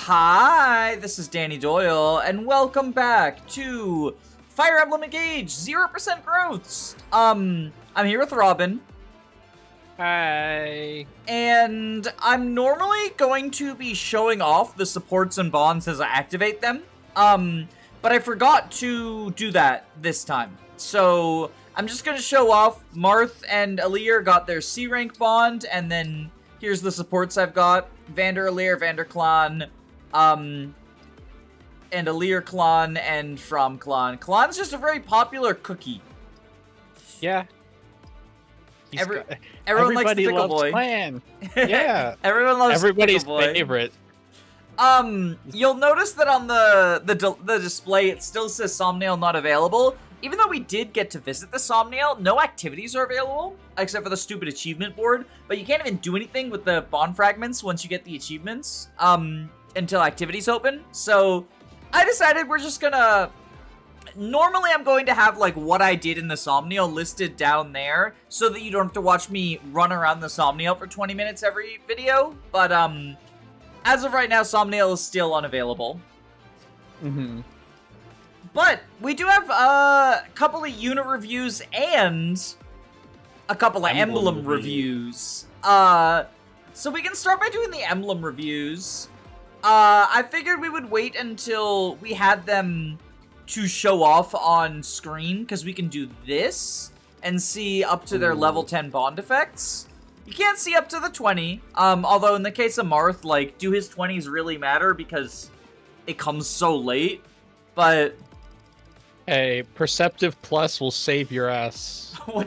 Hi, this is Danny Doyle, and welcome back to Fire Emblem Engage 0% Growths. I'm here with Robin. Hi. And I'm normally going to be showing off the supports and bonds as I activate them. But I forgot to do that this time. So I'm just gonna show off Marth and Alear got their C rank bond, and then here's the supports I've got. Vander Alear, Vander Clan, and Alear Clan, and From Clan. Clan's just a very popular cookie. Yeah. Everyone likes the Pickle loves Boy. Clan. Yeah. Everyone loves Everybody's Pickle Boy. favorite. You'll notice that on the display it still says Somniel not available. Even though we did get to visit the Somniel, no activities are available, except for the stupid achievement board. But you can't even do anything with the bond fragments once you get the achievements, until activities open. So, I decided we're just gonna... Normally I'm going to have, like, what I did in the Somniel listed down there, so that you don't have to watch me run around the Somniel for 20 minutes every video. But, as of right now, Somniel is still unavailable. But we do have a couple of unit reviews and a couple of emblem reviews. So we can start by doing the emblem reviews. I figured we would wait until we had them to show off on screen, because we can do this and see up to their level 10 bond effects. You can't see up to the 20, although in the case of Marth, like, do his 20s really matter because it comes so late? But... Hey, Perceptive Plus will save your ass. What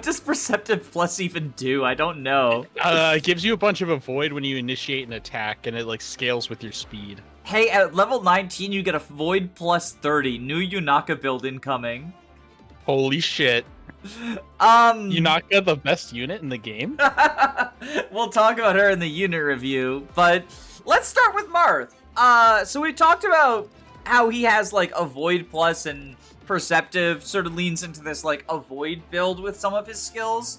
does Perceptive Plus even do? I don't know. It gives you a bunch of avoid when you initiate an attack, and it, like, scales with your speed. Hey, at level 19, you get a Void plus 30. New Yunaka build incoming. Holy shit. Yunaka, the best unit in the game? We'll talk about her in the unit review, but let's start with Marth. So we talked about how he has, like, Avoid Plus, and Perceptive sort of leans into this, like, Avoid build with some of his skills.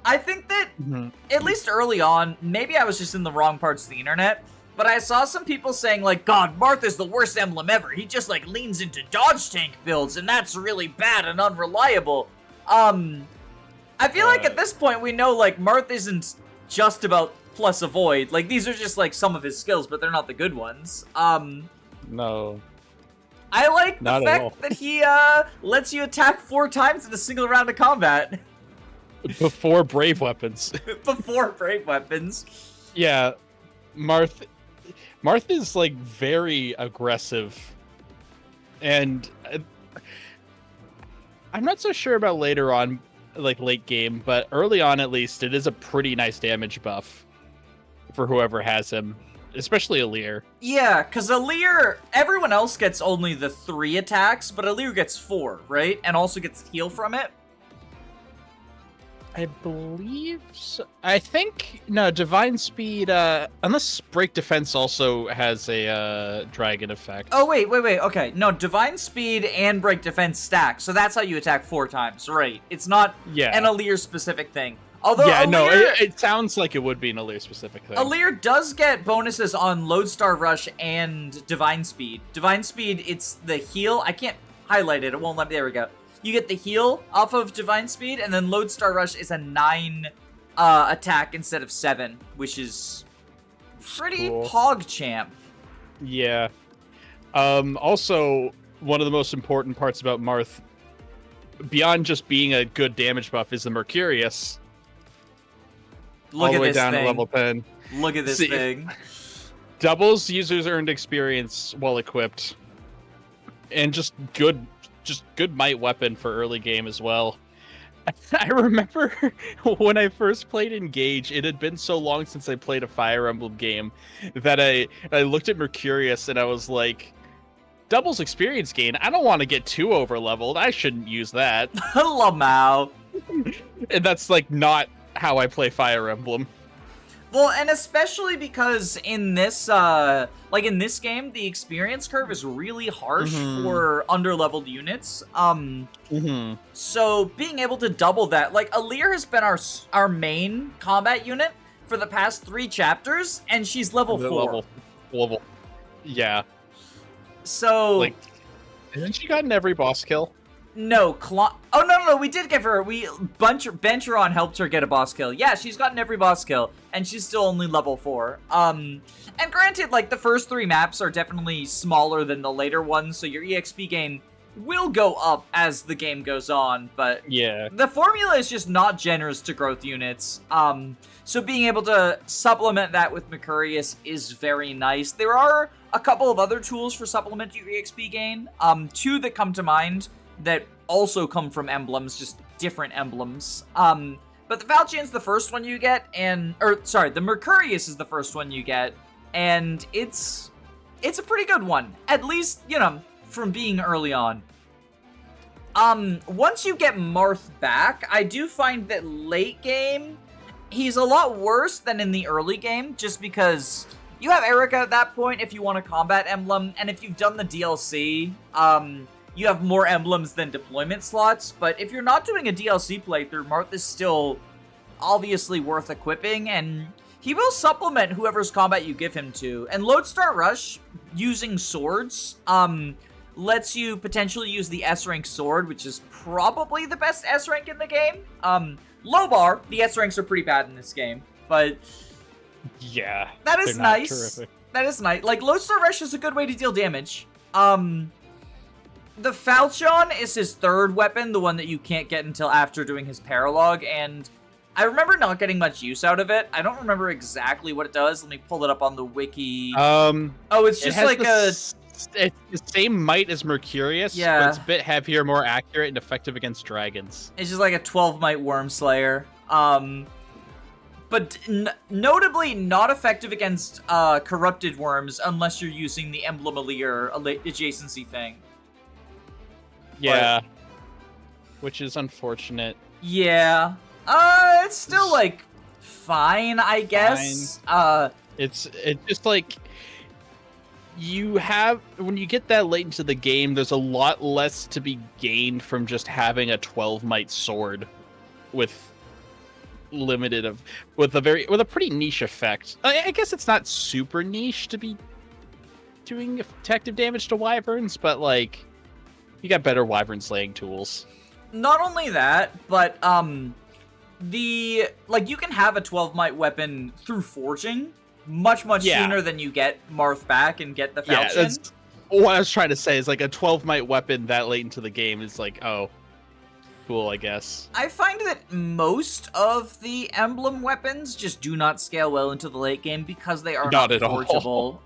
I think that, at least early on, maybe I was just in the wrong parts of the internet, but I saw some people saying, like, God, Marth is the worst emblem ever. He just, like, leans into dodge tank builds, and that's really bad and unreliable. I feel like at this point we know, like, Marth isn't just about plus avoid. Like, these are just, like, some of his skills, but they're not the good ones. No. I like the fact that he, lets you attack 4 times in a single round of combat. Before Brave Weapons. Before Brave Weapons. Yeah. Marth is, like, very aggressive. And I'm not so sure about later on, like, late game, but early on, at least, it is a pretty nice damage buff for whoever has him, especially Alear. Yeah, because Alear, everyone else gets only the 3 attacks, but Alear gets 4, right? And also gets heal from it. I believe so. I think, no, Divine Speed, unless Break Defense also has a dragon effect. Oh, wait, okay. No, Divine Speed and Break Defense stack, so that's how you attack 4 times, right? It's not an Alear specific thing. Although yeah, Alear, no, it sounds like it would be an Alear specific thing. Alear does get bonuses on Lodestar Rush and Divine Speed. Divine Speed, it's the heal. I can't highlight it. It won't let me. There we go. You get the heal off of Divine Speed, and then Lodestar Rush is a 9 attack instead of 7, which is pretty pog champ. Yeah. Also, one of the most important parts about Marth, beyond just being a good damage buff, is the Mercurius. Look all the at way this down thing. to level 10. Look at this thing. Doubles users' earned experience while equipped. And just good might weapon for early game as well. I remember when I first played Engage, it had been so long since I played a Fire Emblem game that I looked at Mercurius and I was like, doubles experience gain? I don't want to get too over leveled. I shouldn't use that. Lamau. And that's, like, not how I play Fire Emblem. Well, and especially because in this, in this game, the experience curve is really harsh for underleveled units. So being able to double that, like, Alear has been our main combat unit for the past 3 chapters, and she's level 4. Level. Yeah. So Like, hasn't she gotten every boss kill? no, oh no, we did give her. Boucheron helped her get a boss kill. Yeah, she's gotten every boss kill, and she's still only level 4. And granted, like the first 3 maps are definitely smaller than the later ones, so your EXP gain will go up as the game goes on. But Yeah. the formula is just not generous to growth units. So being able to supplement that with Mercurius is very nice. There are a couple of other tools for supplement your EXP gain. 2 that come to mind that also come from emblems, just different emblems. But the Falchion's the first one you get, the Mercurius is the first one you get, and it's a pretty good one. At least, from being early on. Once you get Marth back, I do find that late game, he's a lot worse than in the early game, just because you have Erica at that point if you want a combat emblem, and if you've done the DLC, you have more emblems than deployment slots, but if you're not doing a DLC playthrough, Marth is still obviously worth equipping, and he will supplement whoever's combat you give him to. And Lodestar Rush, using swords, lets you potentially use the S-rank sword, which is probably the best S-rank in the game. Low bar, the S-ranks are pretty bad in this game, but yeah, that is nice. Terrific. That is nice. Like, Lodestar Rush is a good way to deal damage. The Falchion is his 3rd weapon, the one that you can't get until after doing his paralog, and I remember not getting much use out of it. I don't remember exactly what it does. Let me pull it up on the wiki. It's just like it's the same might as Mercurius, but it's a bit heavier, more accurate, and effective against dragons. It's just like a 12 might Worm Slayer. But notably not effective against corrupted worms unless you're using the Emblem Allure adjacency thing. Yeah. Which is unfortunate. Yeah. It's still, like, fine, I guess. It's just, like, when you get that late into the game, there's a lot less to be gained from just having a 12 might sword with a pretty niche effect. I guess it's not super niche to be doing effective damage to wyverns, but, like, you got better wyvern slaying tools. Not only that, but you can have a 12 might weapon through forging much sooner than you get Marth back and get the Falchion. Yeah, that's what I was trying to say is like a 12 might weapon that late into the game is like, oh, cool, I guess. I find that most of the emblem weapons just do not scale well into the late game because they are not forgeable.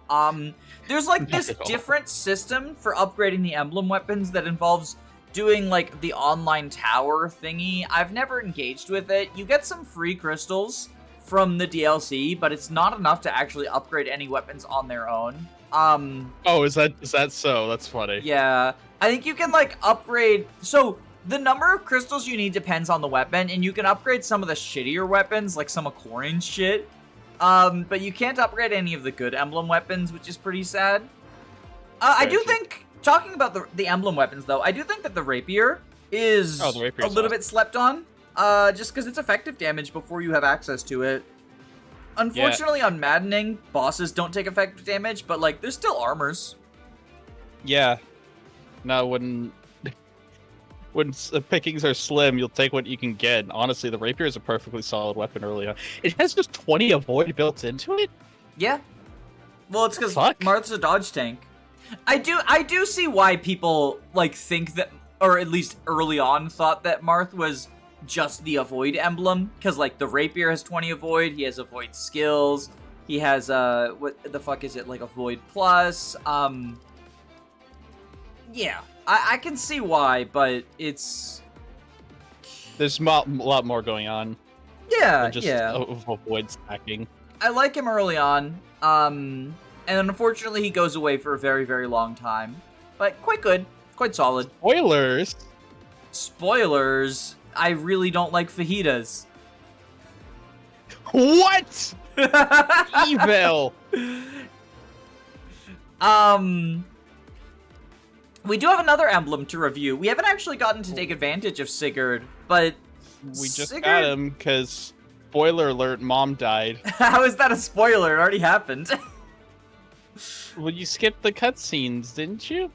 There's like this different system for upgrading the emblem weapons that involves doing like the online tower thingy. I've never engaged with it. You get some free crystals from the DLC, but it's not enough to actually upgrade any weapons on their own. Oh, is that so? That's funny. Yeah. I think you can like upgrade, so the number of crystals you need depends on the weapon, and you can upgrade some of the shittier weapons, like some Aquarian shit. But you can't upgrade any of the good emblem weapons, which is pretty sad. I do think, talking about the emblem weapons, though, I do think that the Rapier is a little bit slept on, just because it's effective damage before you have access to it. Unfortunately, on Maddening, bosses don't take effective damage, but, like, there's still armors. Yeah. No, when the pickings are slim, you'll take what you can get. Honestly, the Rapier is a perfectly solid weapon early on. It has just 20 avoid built into it? Yeah. Well, it's because Marth's a dodge tank. I do see why people, like, think that, or at least early on thought that Marth was just the avoid emblem, because, like, the Rapier has 20 avoid, he has avoid skills, he has, what the fuck is it, like, avoid plus, yeah. I can see why, but it's... There's a lot more going on. Yeah, than just avoid stacking. I like him early on, and unfortunately he goes away for a very, very long time. But quite good, quite solid. Spoilers! Spoilers! I really don't like fajitas. What? Evil! We do have another emblem to review. We haven't actually gotten to take advantage of Sigurd, but... We just got him, because, spoiler alert, Mom died. How is that a spoiler? It already happened. Well, you skipped the cutscenes, didn't you?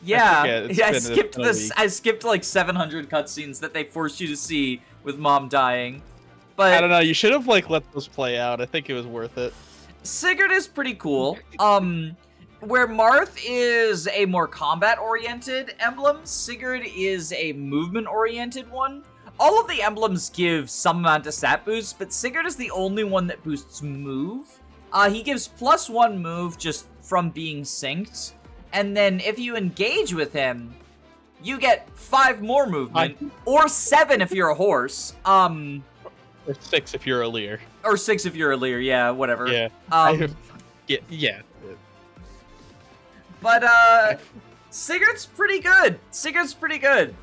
Yeah, forget, it's yeah. I been skipped a this. week. I skipped like 700 cutscenes that they forced you to see with Mom dying. I don't But know. You should have like let those play out. I think it was worth it. Sigurd is pretty cool. Where Marth is a more combat-oriented emblem, Sigurd is a movement-oriented one. All of the emblems give some amount of stat boost, but Sigurd is the only one that boosts move. He gives +1 move just from being synced, and then if you engage with him, you get 5 more movement, or 7 if you're a horse. Or 6 if you're a Lear. Or 6 if you're a Lear, yeah, whatever. Yeah. Yeah. But, Sigurd's pretty good. Sigurd's pretty good.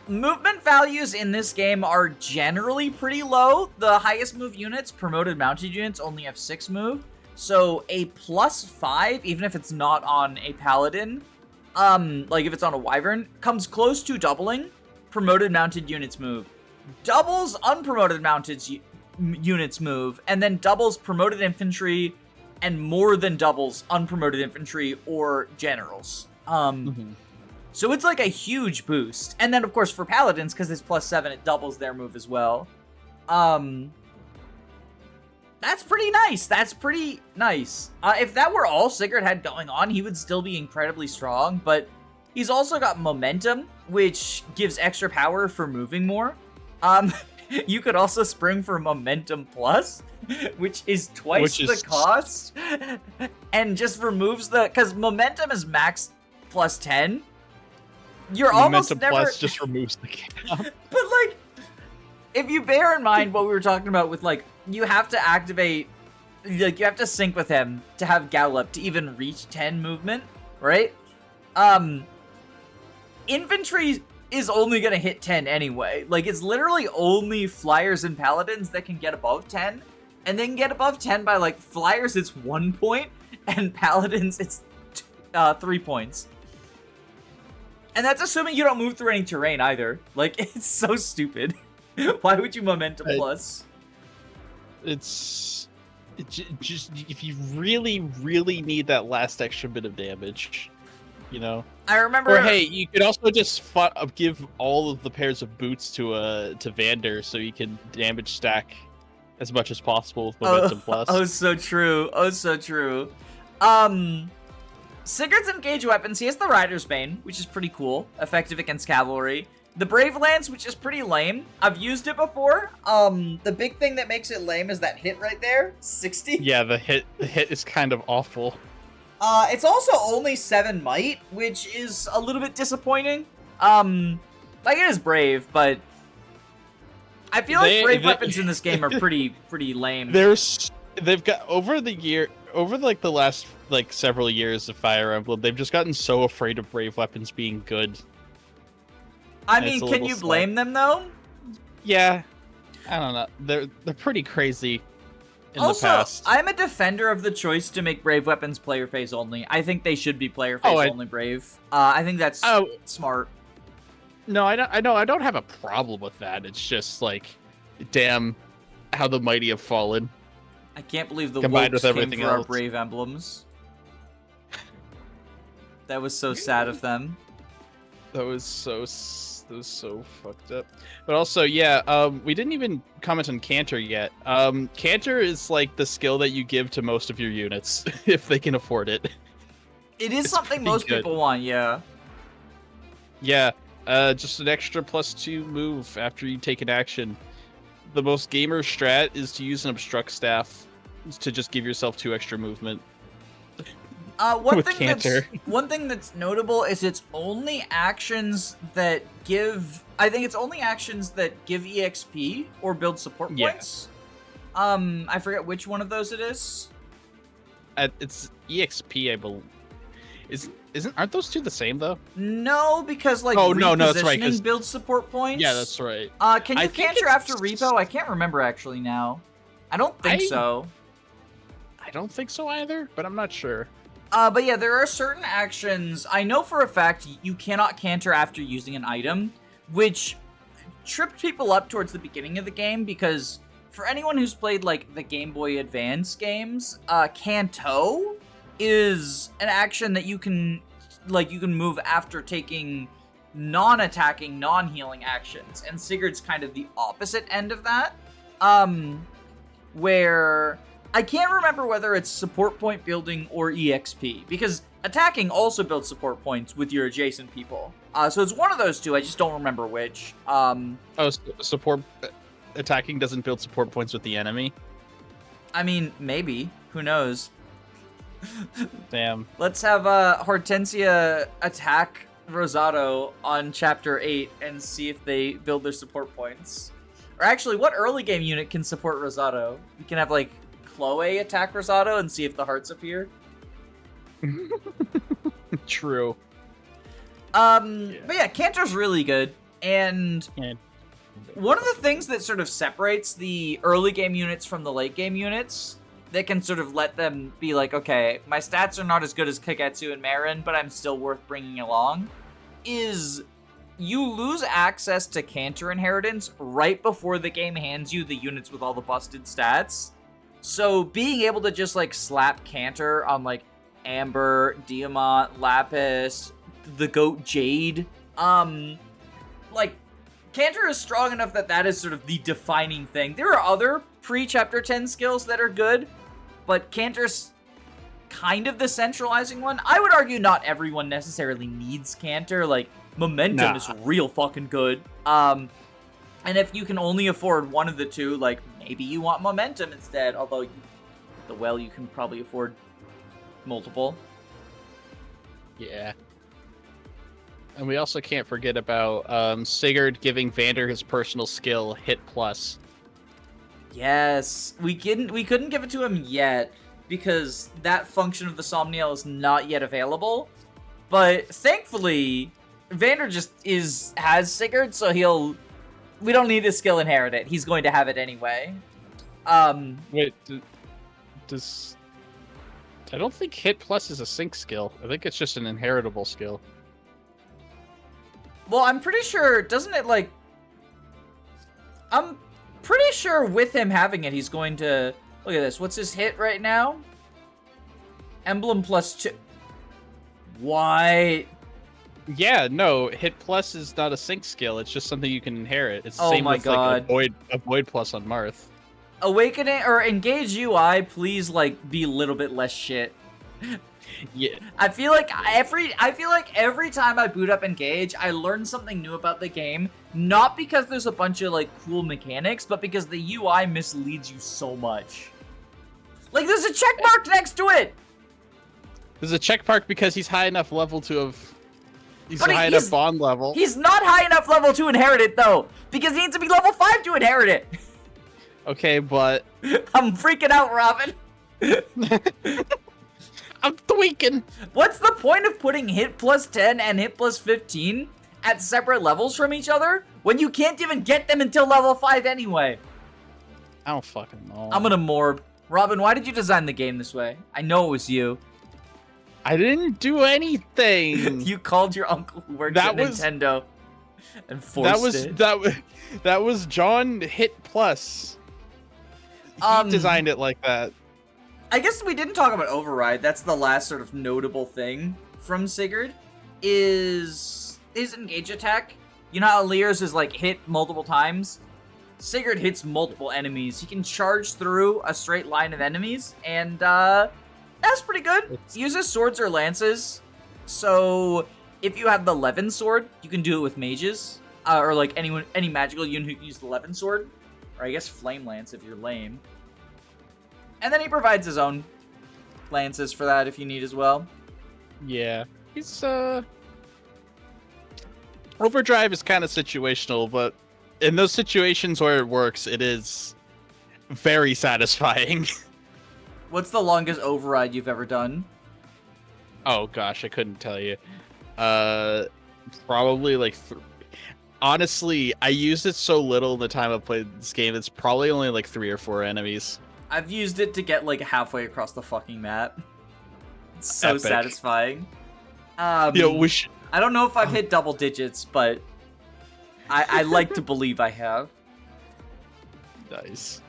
Movement values in this game are generally pretty low. The highest move units, promoted mounted units, only have 6 move. So a +5, even if it's not on a paladin, like if it's on a wyvern, comes close to doubling promoted mounted units move. Doubles unpromoted mounted units move, and then doubles promoted infantry, and more than doubles unpromoted infantry or generals. So it's like a huge boost. And then, of course, for paladins, because it's +7, it doubles their move as well. That's pretty nice. That's pretty nice. If that were all Sigurd had going on, he would still be incredibly strong, but he's also got momentum, which gives extra power for moving more. You could also spring for momentum plus, which is twice the cost, and just removes the, because momentum is max +10. You're almost momentum never plus just removes the cap. But like, if you bear in mind what we were talking about with like, you have to activate, like you have to sync with him to have Gallop to even reach 10 movement, right? Infantry is only gonna hit 10 anyway. Like, it's literally only flyers and paladins that can get above 10, and they can get above 10 by like flyers it's 1 point, and paladins it's 3 points. And that's assuming you don't move through any terrain either. Like, it's so stupid. Why would you momentum plus? It's just if you really, really need that last extra bit of damage, you know. I remember. Or hey, you could also just give all of the pairs of boots to Vander so you can damage stack as much as possible with momentum plus. Oh, so true. Oh, so true. Sigurd's engaged weapons. He has the Rider's Bane, which is pretty cool. Effective against cavalry. The Brave Lance, which is pretty lame. I've used it before. The big thing that makes it lame is that hit right there, 60. Yeah, the hit is kind of awful. It's also only 7 might, which is a little bit disappointing. Like, it is brave, but I feel like brave weapons in this game are pretty lame. They've got over like the last like several years of Fire Emblem, they've just gotten so afraid of brave weapons being good. I mean, can you blame them though? Yeah, I don't know. They're pretty crazy. Also, the past. I'm a defender of the choice to make brave weapons player phase only. I think they should be player phase only brave. I think that's smart. No, I don't have a problem with that. It's just like, damn, how the mighty have fallen. I can't believe the combined wolves with everything came for else. our brave emblems. That was so sad of them. That was so fucked up. But also, yeah, we didn't even comment on Canter yet. Canter is like the skill that you give to most of your units if they can afford it. It's something most people want, yeah. Yeah, just an extra +2 move after you take an action. The most gamer strat is to use an obstruct staff to just give yourself 2 extra movement. One thing that's notable is it's only actions that give. I think it's only actions that give EXP or build support points. I forget which one of those it is. It's EXP, I believe. Aren't those two the same though? No, because like that's right. Builds support points. Yeah, that's right. Can you canter after repo? I can't remember actually now. I don't think so. I don't think so either, but I'm not sure. But yeah, there are certain actions. I know for a fact you cannot canter after using an item, which tripped people up towards the beginning of the game because for anyone who's played like the Game Boy Advance games, Kanto is an action that you can move after taking non-attacking, non-healing actions, and Sigurd's kind of the opposite end of that. Where I can't remember whether it's support point building or EXP, because attacking also builds support points with your adjacent people. So it's one of those two, I just don't remember which. Support attacking doesn't build support points with the enemy? I mean, maybe. Who knows? Damn. Let's have Hortensia attack Rosado on Chapter 8 and see if they build their support points. Or actually, what early game unit can support Rosado? We can have, like, Chloe attack Rosado and see if the hearts appear. True. But yeah, Cantor's really good. And Yeah. one of the things that sort of separates the early game units from the late game units, that can sort of let them be like, okay, my stats are not as good as Kagetsu and Marin, but I'm still worth bringing along, is you lose access to Cantor inheritance right before the game hands you the units with all the busted stats. So being able to just like slap Cantor on like Amber, Diamant, Lapis, the goat Jade, like Cantor is strong enough that is sort of the defining thing. There are other pre-Chapter 10 skills that are good, but Cantor's kind of the centralizing one. I would argue not everyone necessarily needs Cantor. Like, Momentum is real fucking good. And if you can only afford one of the two, like, maybe you want Momentum instead. Although, you can probably afford multiple. Yeah. And we also can't forget about Sigurd giving Vander his personal skill, Hit Plus. Yes, we couldn't give it to him yet because that function of the Somniel is not yet available. But thankfully, Vander just has Sigurd, so we don't need his skill inherited. He's going to have it anyway. Wait, I don't think Hit Plus is a sync skill. I think it's just an inheritable skill. Well, I'm pretty sure, doesn't it like? I'm pretty sure with him having it, he's going to look at this. What's his hit right now? Emblem +2. What? Yeah, no, Hit Plus is not a sync skill. It's just something you can inherit. It's the same with God. Like a Void Plus on Marth. Awakening or Engage UI, please like be a little bit less shit. Yeah. I feel like every time I boot up Engage, I learn something new about the game. Not because there's a bunch of like cool mechanics, but because the UI misleads you so much. Like there's a check mark next to it. There's a check mark because he's high enough level to have. He's high enough bond level. He's not high enough level to inherit it though, because he needs to be level 5 to inherit it. Okay, but I'm freaking out, Robin. I'm tweaking. What's the point of putting Hit +10 and Hit +15 at separate levels from each other when you can't even get them until level 5 anyway? I don't fucking know. I'm gonna morb. Robin, why did you design the game this way? I know it was you. I didn't do anything. You called your uncle who works at Nintendo and forced it. That was John Hit Plus. He designed it like that. I guess we didn't talk about Override. That's the last sort of notable thing from Sigurd. Is his engage attack. You know how Lear's is like hit multiple times? Sigurd hits multiple enemies. He can charge through a straight line of enemies, and that's pretty good. Uses swords or lances. So if you have the Levin sword, you can do it with mages. Or like any magical unit who can use the Levin sword. Or I guess Flame Lance if you're lame. And then he provides his own lances for that if you need as well. Yeah. He's Overdrive is kind of situational, but in those situations where it works, it is very satisfying. What's the longest override you've ever done? Oh gosh, I couldn't tell you. Probably like honestly, I used it so little in the time I played this game. It's probably only like 3 or 4 enemies. I've used it to get like halfway across the fucking map. It's so Epic. Satisfying. I don't know if I've hit double digits, but I like to believe I have. Nice.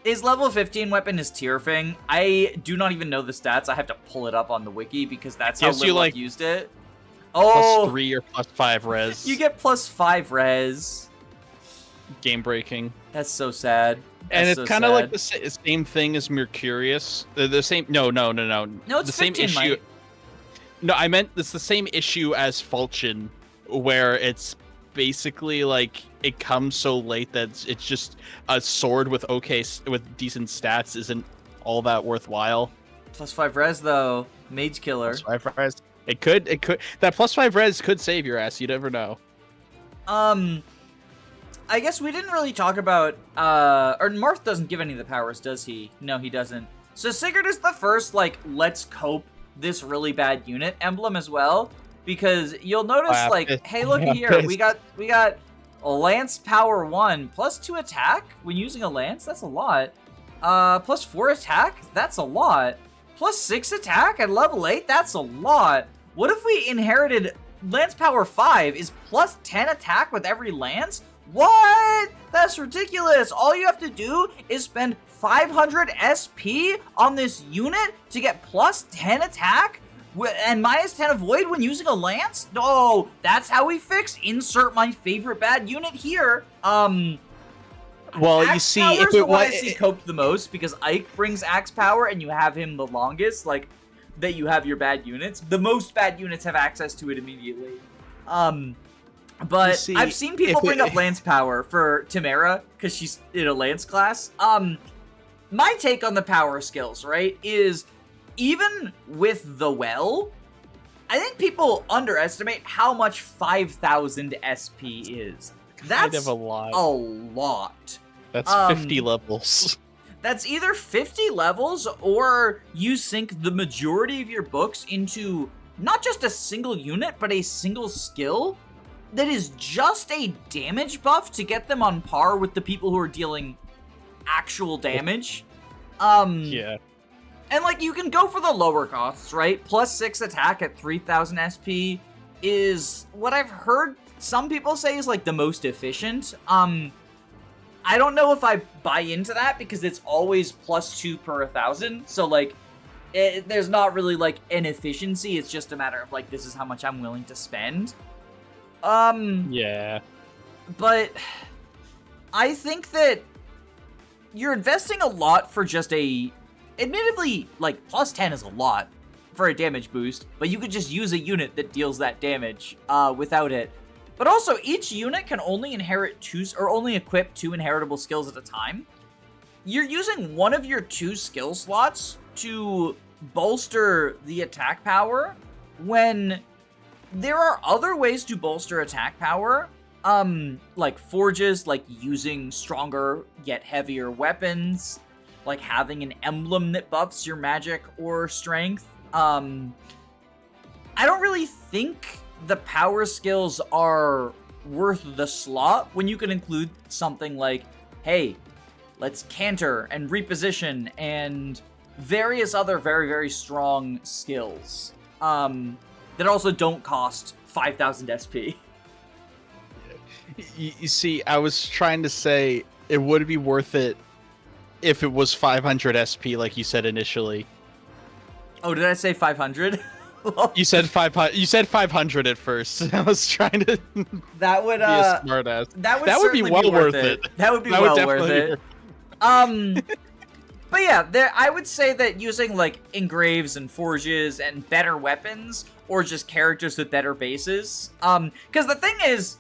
His level 15 weapon is Tearfing. I do not even know the stats. I have to pull it up on the wiki because that's how little I've used it. Oh, +3 or +5 res. You get +5 res. Game breaking. That's so sad. And it's kind of like the same thing as Mercurius. The same. No. No, it's the same 15, issue. Mike. No, I meant it's the same issue as Falchion, where it's basically like it comes so late that it's just a sword with with decent stats isn't all that worthwhile. +5 res though, mage killer. +5 res. It could. That +5 res could save your ass. You never know. I guess we didn't really talk about, or Marth doesn't give any of the powers, does he? No, he doesn't. So Sigurd is the first, like, let's cope this really bad unit emblem as well, because you'll notice, like, hey, look here, we got a Lance Power 1, +2 attack when using a Lance, that's a lot. +4 attack, that's a lot. +6 attack at level 8, that's a lot. What if we inherited Lance Power 5 is +10 attack with every Lance? What? That's ridiculous. All you have to do is spend 500 SP on this unit to get +10 attack and -10 avoid when using a lance? No, that's how we fix insert my favorite bad unit here. Well, you see, if it was, I see coped the most because Ike brings axe power and you have him the longest, like that you have your bad units. The most bad units have access to it immediately. But see, I've seen people bring up Lance Power for Tamara, because she's in a Lance class. My take on the power skills, right, is even with the well, I think people underestimate how much 5,000 SP is. That's kind of a lot. A lot. That's 50 levels. That's either 50 levels, or you sink the majority of your books into not just a single unit, but a single skill that is just a damage buff to get them on par with the people who are dealing actual damage. Yeah. And, like, you can go for the lower costs, right? +6 attack at 3,000 SP is what I've heard some people say is, like, the most efficient. I don't know if I buy into that because it's always +2 per 1,000. So, like, there's not really, like, an efficiency. It's just a matter of, like, this is how much I'm willing to spend. Yeah. But I think that you're investing a lot for just admittedly, like, +10 is a lot for a damage boost, but you could just use a unit that deals that damage, without it. But also, each unit can only only equip 2 inheritable skills at a time. You're using one of your 2 skill slots to bolster the attack power when there are other ways to bolster attack power, like forges, like using stronger yet heavier weapons, like having an emblem that buffs your magic or strength. I don't really think the power skills are worth the slot when you can include something like, hey, let's canter and reposition and various other very, very strong skills. That also don't cost 5,000 SP. You see, I was trying to say it would be worth it if it was 500 SP, like you said initially. Oh, did I say 500? You said 500. You said 500 at first. I was trying to. That would be a smartass. That would be well worth it. That would be well worth it. But yeah, I would say that using, like, engraves and forges and better weapons, or just characters with better bases, because the thing is,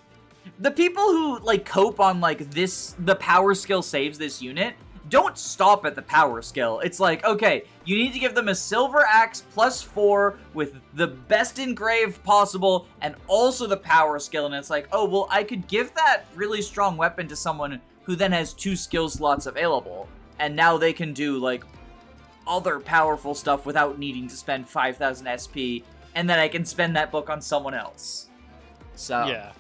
the people who, like, cope on, like, the power skill saves this unit, don't stop at the power skill. It's like, okay, you need to give them a silver axe +4 with the best engrave possible, and also the power skill, and it's like, oh, well, I could give that really strong weapon to someone who then has 2 skill slots available. And now they can do, like, other powerful stuff without needing to spend 5,000 SP, and then I can spend that book on someone else. So. Yeah.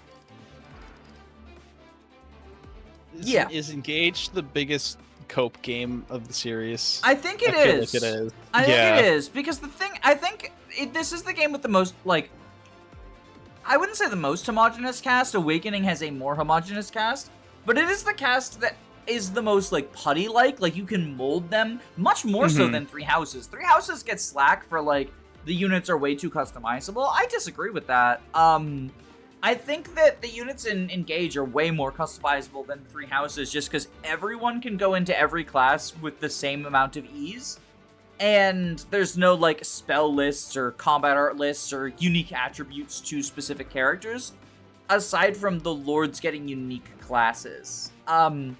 Yeah. Is Engage the biggest cope game of the series? I think it is. Like it is. I think it is. Because the thing, I think this is the game with the most, like, I wouldn't say the most homogenous cast. Awakening has a more homogenous cast. But it is the cast that is the most like putty-like. Like you can mold them much more so Mhm. than Three Houses. Three Houses gets slack for like the units are way too customizable. I disagree with that. I think that the units in Engage are way more customizable than Three Houses just because everyone can go into every class with the same amount of ease. And there's no, like, spell lists or combat art lists or unique attributes to specific characters, aside from the lords getting unique classes. And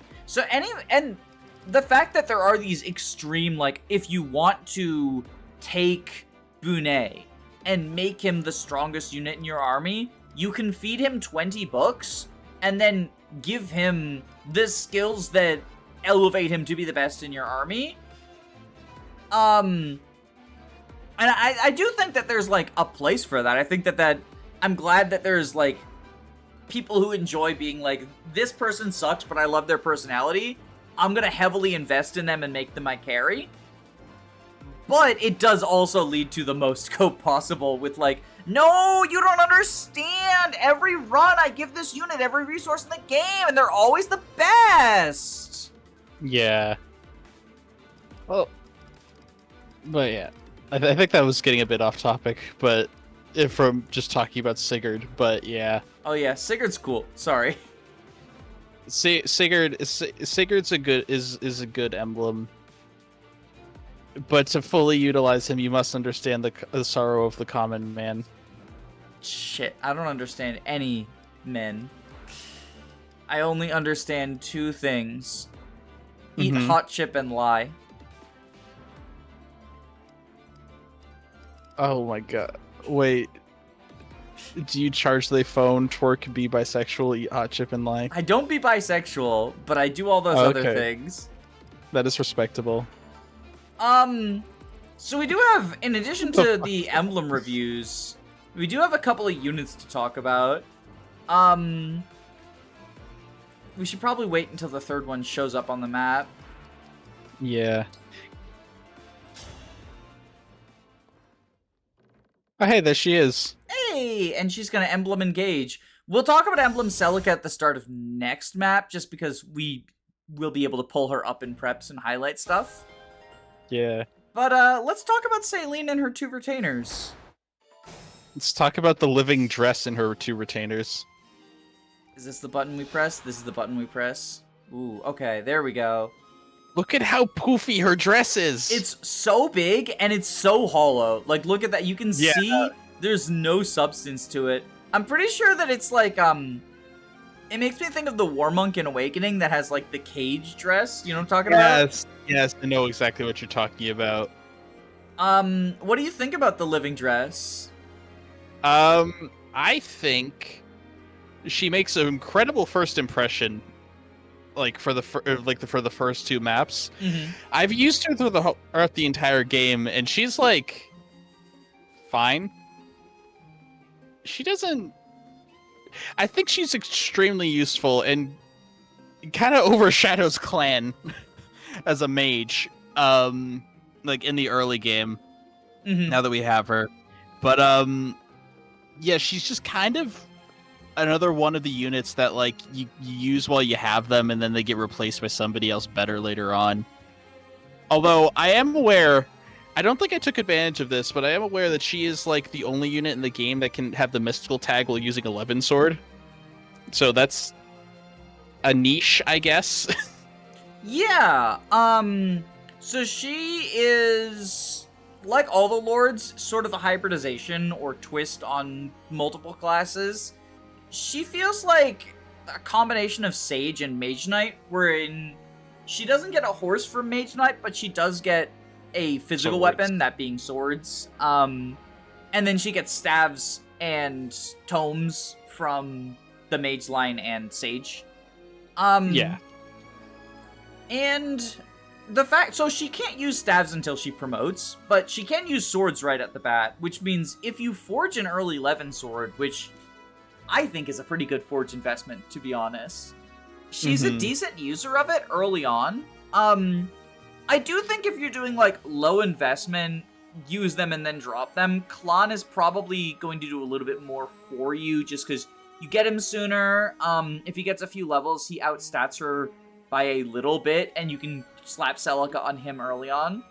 the fact that there are these extreme, like, if you want to take Bunet and make him the strongest unit in your army, you can feed him 20 books and then give him the skills that elevate him to be the best in your army. And I do think that there's, like, a place for that. I think that I'm glad that there's, like, people who enjoy being like, this person sucks, but I love their personality. I'm gonna heavily invest in them and make them my carry. But it does also lead to the most scope possible with, like, no, you don't understand. Every run, I give this unit every resource in the game, and they're always the best. Yeah. Well, but yeah, I think that was getting a bit off topic, but from just talking about Sigurd. But yeah, Oh yeah, Sigurd's cool. Sorry. Sigurd's a good emblem, but to fully utilize him, you must understand the sorrow of the common man. Shit, I don't understand any men. I only understand two things. Eat hot chip and lie. Oh my god. Wait. Do you charge the phone, twerk, be bisexual, eat hot chip, and lie? I don't be bisexual, but I do all those other things. That is respectable. So we do have, in addition to the emblem reviews, we do have a couple of units to talk about. We should probably wait until the third one shows up on the map. Yeah. Oh, hey, there she is. Hey, and she's gonna emblem engage. We'll talk about emblem Celica at the start of next map, just because we will be able to pull her up in preps and highlight stuff. Yeah. But let's talk about Celine and her two retainers. Let's talk about the living dress in her two retainers. Is this the button we press? This is the button we press. Ooh, okay, there we go. Look at how poofy her dress is. It's so big and it's so hollow. Like, look at that. You can see there's no substance to it. I'm pretty sure that it's like, it makes me think of the War Monk in Awakening that has, like, the cage dress. You know what I'm talking about? Yes, I know exactly what you're talking about. What do you think about the living dress? I think she makes an incredible first impression, like for the first two maps. I've used her throughout the entire game, and she's like fine. She doesn't. I think she's extremely useful and kind of overshadows Clan as a mage. Like in the early game. Now that we have her, but yeah, she's just kind of another one of the units that like you use while you have them, and then they get replaced by somebody else better later on. Although I am aware, I don't think I took advantage of this, but I am aware that she is like the only unit in the game that can have the mystical tag while using 11 sword. So that's a niche, I guess. Yeah. So she is, like all the lords, sort of a hybridization or twist on multiple classes. She feels like a combination of Sage and Mage Knight, wherein she doesn't get a horse from Mage Knight, but she does get a physical weapon, that being swords. And then she gets staves and tomes from the Mage line and Sage. Yeah. And the fact, so she can't use staves until she promotes, but she can use swords right at the bat, which means if you forge an early 11 sword, which I think is a pretty good forge investment, to be honest, she's a decent user of it early on. I do think if you're doing like low investment, use them and then drop them, Klon is probably going to do a little bit more for you just because you get him sooner. If he gets a few levels, he outstats her by a little bit, and you can slap Celica on him early on.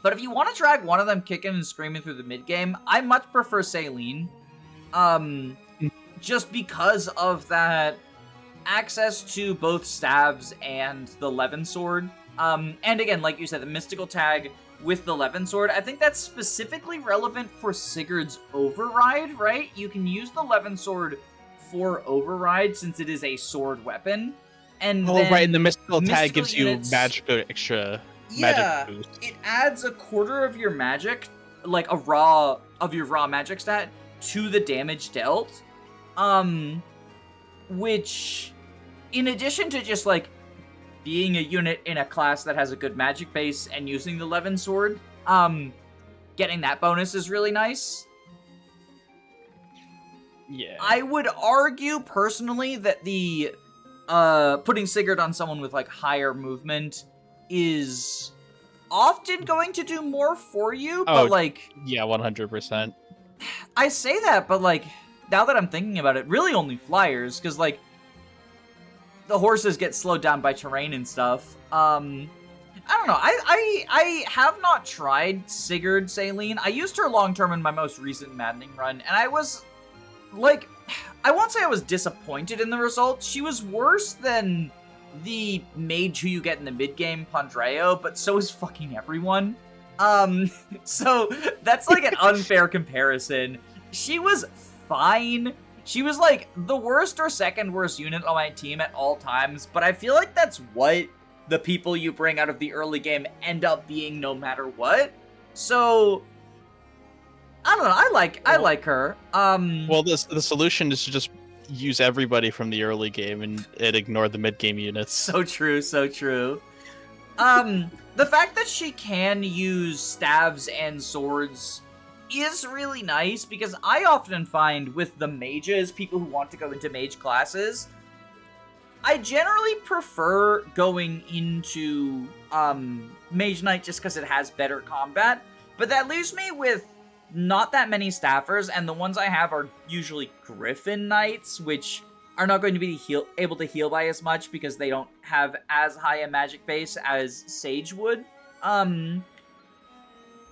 But if you want to drag one of them kicking and screaming through the mid game, I much prefer Saline. Just because of that access to both stabs and the Levin Sword. And again, like you said, the mystical tag with the Levin Sword, I think that's specifically relevant for Sigurd's Override, right? You can use the Levin Sword for Override since it is a sword weapon. And right, and the mystical tag gives units, you magic extra. Yeah, magic boost. It adds a quarter of your magic, like a raw magic stat, to the damage dealt. Which, in addition to just, like, being a unit in a class that has a good magic base and using the Levin Sword, getting that bonus is really nice. Yeah. I would argue, personally, that the, putting Sigurd on someone with, like, higher movement is often going to do more for you, but, like... Yeah, 100%. I say that, but, like, now that I'm thinking about it, really only flyers, because, like, the horses get slowed down by terrain and stuff. I don't know. I have not tried Sigurd Saline. I used her long-term in my most recent Maddening run, and I was, like, I won't say I was disappointed in the results. She was worse than the mage who you get in the mid-game, Pandreo, but so is fucking everyone. So that's, like, an unfair comparison. She was fine. She was, like, the worst or second worst unit on my team at all times, but I feel like that's what the people you bring out of the early game end up being no matter what. So, I don't know, I like her. Well, the solution is to just use everybody from the early game and ignore the mid-game units. So true, so true. The fact that she can use staves and swords is really nice, because I often find with the mages, people who want to go into mage classes, I generally prefer going into Mage Knight just because it has better combat, but that leaves me with not that many staffers, and the ones I have are usually Griffin Knights, which are not going to be able to heal by as much because they don't have as high a magic base as Sage would.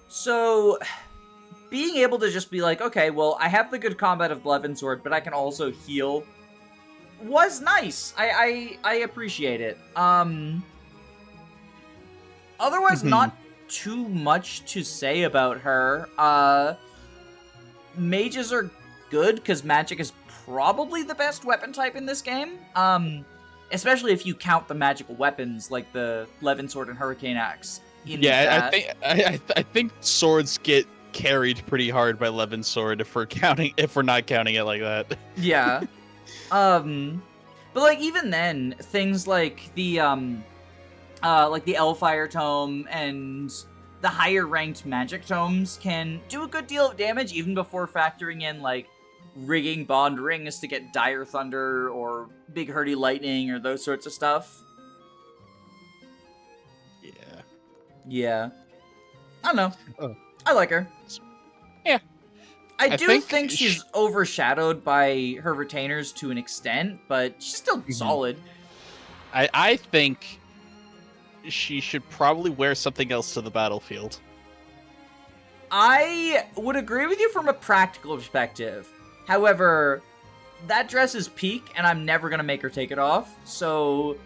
So being able to just be like, okay, well, I have the good combat of Levin Sword, but I can also heal, was nice. I appreciate it. Otherwise, not too much to say about her. Mages are good, because magic is probably the best weapon type in this game. Especially if you count the magical weapons, like the Levin Sword and Hurricane Axe. Yeah, I think swords get carried pretty hard by Levin Sword if we're not counting it like that. Yeah. But like even then, things like the Elfire Tome and the higher ranked magic tomes can do a good deal of damage even before factoring in like rigging bond rings to get Dire Thunder or Big Hurdy Lightning or those sorts of stuff. Yeah. I don't know. Oh. I like her. Yeah. I do think she's overshadowed by her retainers to an extent, but she's still solid. I think she should probably wear something else to the battlefield. I would agree with you from a practical perspective. However, that dress is peak, and I'm never going to make her take it off, so...